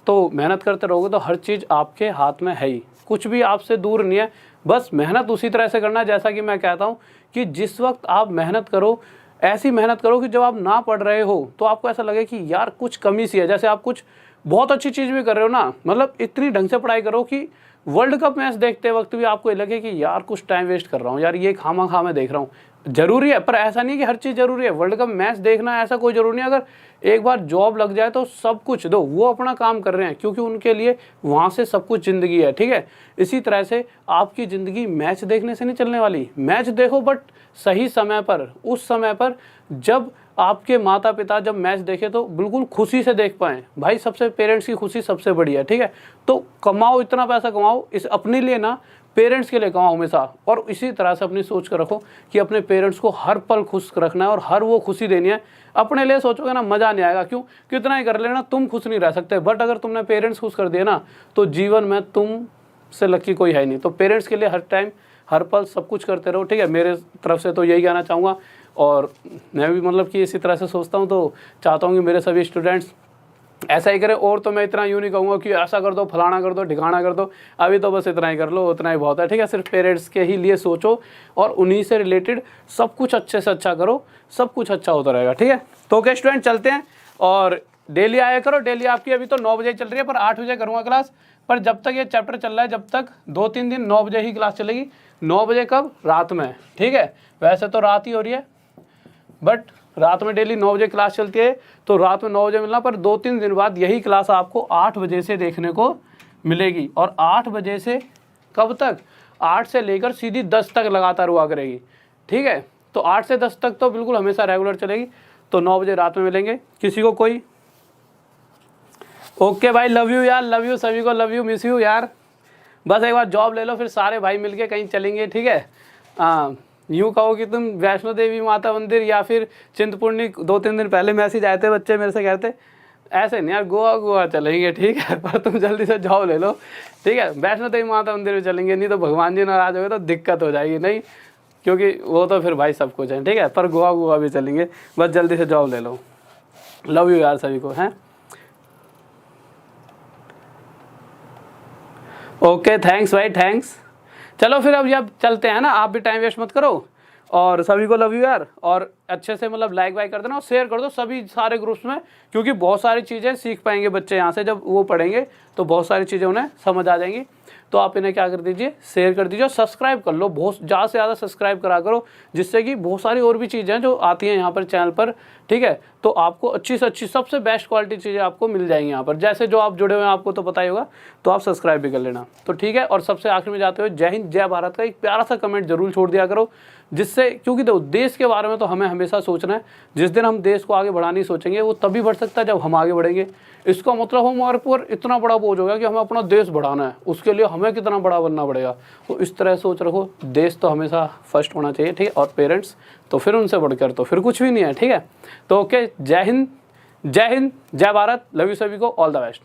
तो मेहनत करते रहोगे तो हर चीज़ आपके हाथ में है ही, कुछ भी आपसे दूर नहीं है। बस मेहनत उसी तरह से करना, जैसा कि मैं कहता हूँ कि जिस वक्त आप मेहनत करो, ऐसी मेहनत करो कि जब आप ना पढ़ रहे हो तो आपको ऐसा लगे कि यार कुछ कमी सी है। जैसे आप कुछ बहुत अच्छी चीज़ भी कर रहे हो ना, मतलब इतनी ढंग से पढ़ाई करो कि वर्ल्ड कप मैच देखते वक्त भी आपको ये लगे कि यार कुछ टाइम वेस्ट कर रहा हूँ, यार ये खामा मैं देख रहा हूँ। जरूरी है, पर ऐसा नहीं कि हर चीज़ जरूरी है। वर्ल्ड कप मैच देखना ऐसा कोई जरूरी नहीं। अगर एक बार जॉब लग जाए तो सब कुछ दो, वो अपना काम कर रहे हैं क्योंकि उनके लिए वहाँ से सब कुछ ज़िंदगी है, ठीक है। इसी तरह से आपकी ज़िंदगी मैच देखने से नहीं चलने वाली। मैच देखो बट सही समय पर, उस समय पर जब आपके माता पिता जब मैच देखे तो बिल्कुल खुशी से देख पाएँ। भाई सबसे पेरेंट्स की खुशी सबसे बड़ी है, ठीक है। तो कमाओ, इतना पैसा कमाओ, इस अपने लिए ना, पेरेंट्स के लिए कमाओ हमेशा। और इसी तरह से अपनी सोच कर रखो कि अपने पेरेंट्स को हर पल खुश रखना है और हर वो खुशी देनी है। अपने लिए सोचोगे ना, मज़ा नहीं आएगा। क्यों? कितना ही कर लेना, तुम खुश नहीं रह सकते, बट अगर तुमने पेरेंट्स खुश कर दिए ना तो जीवन में तुम से लकी कोई है नहीं। तो पेरेंट्स के लिए हर टाइम हर पल सब कुछ करते रहो, ठीक है। मेरे तरफ से तो यही कहना चाहूँगा, और मैं भी मतलब कि इसी तरह से सोचता हूँ। तो चाहता हूँ कि मेरे सभी स्टूडेंट्स ऐसा ही करें। और तो मैं इतना यूँ नहीं कहूँगा कि ऐसा कर दो, फलाना कर दो, ठिकाना कर दो। अभी तो बस इतना ही कर लो, उतना ही बहुत है, ठीक है। सिर्फ पेरेंट्स के ही लिए सोचो और उन्हीं से रिलेटेड सब कुछ अच्छे से अच्छा करो, सब कुछ अच्छा होता रहेगा, ठीक है। तो ओके स्टूडेंट, चलते हैं और डेली आया करो। डेली आपकी अभी तो 9 बजे चल रही है, पर 8 बजे करूँगा क्लास। पर जब तक ये चैप्टर चल रहा है, जब तक 2-3 दिन 9 बजे ही क्लास चलेगी। 9 बजे कब? रात में, ठीक है। वैसे तो रात ही हो रही है, बट रात में डेली 9 बजे क्लास चलती है, तो रात में 9 बजे मिलना। पर 2-3 दिन बाद यही क्लास आपको 8 बजे से देखने को मिलेगी। और 8 बजे से कब तक? 8 से लेकर सीधी 10 तक लगातार हुआ करेगी, ठीक है। तो 8 से 10 तक तो बिल्कुल हमेशा रेगुलर चलेगी। तो 9 बजे रात में मिलेंगे। किसी को कोई? ओके भाई, लव यू यार, लव यू सभी को, लव यू, मिस यू यार। बस एक बार जॉब ले लो, फिर सारे भाई मिलके कहीं चलेंगे, ठीक है। हाँ, यूँ कहो कि तुम वैष्णो देवी माता मंदिर या फिर चिंतपूर्णी। 2-3 दिन पहले मैसेज आए थे, बच्चे मेरे से कहते ऐसे नहीं यार, गोवा चलेंगे, ठीक है। पर तुम जल्दी से जॉब ले लो, ठीक है। वैष्णो देवी माता मंदिर में चलेंगे, नहीं तो भगवान जी नाराज हो गए तो दिक्कत हो जाएगी, नहीं, क्योंकि वो तो फिर भाई सब कुछ है, ठीक है। पर गोवा भी चलेंगे, बस जल्दी से जॉब ले लो। लव यू यार सभी को, हैं। ओके, थैंक्स भाई, थैंक्स। चलो फिर अब चलते हैं ना, आप भी टाइम वेस्ट मत करो, और सभी को लव यू यार। और अच्छे से मतलब लाइक वाइक कर देना और शेयर कर दो सभी सारे ग्रुप्स में, क्योंकि बहुत सारी चीज़ें सीख पाएंगे बच्चे यहाँ से। जब वो पढ़ेंगे तो बहुत सारी चीज़ें उन्हें समझ आ जाएंगी। तो आप इन्हें क्या कर दीजिए, शेयर कर दीजिए और सब्सक्राइब कर लो, बहुत ज़्यादा से ज़्यादा सब्सक्राइब करा करो, जिससे कि बहुत सारी और भी चीज़ें जो आती हैं यहाँ पर चैनल पर, ठीक है। तो आपको अच्छी से अच्छी सबसे बेस्ट क्वालिटी चीज़ें आपको मिल जाएंगी यहाँ पर। जैसे जो आप जुड़े हुए हैं आपको तो पता ही होगा, तो आप सब्सक्राइब भी कर लेना, तो ठीक है। और सबसे आखिर में जाते हुए जय हिंद जय भारत का एक प्यारा सा कमेंट जरूर छोड़ दिया करो, जिससे, क्योंकि देखो देश के बारे में तो हमें हमेशा सोचना है। जिस दिन हम देश को आगे बढ़ाने सोचेंगे वो तभी बढ़ सकता है जब हम आगे बढ़ेंगे। इसका मतलब हमारे ऊपर इतना बड़ा बोझ हो गया कि हमें अपना देश बढ़ाना है, उसके लिए हमें कितना बड़ा बनना पड़ेगा। तो इस तरह सोच रखो, देश तो हमेशा फर्स्ट होना चाहिए, ठीक है। और पेरेंट्स तो फिर उनसे बढ़कर तो फिर कुछ भी नहीं है, ठीक है। तो ओके, जय हिंद जय भारत, लव यू सभी को, ऑल द बेस्ट।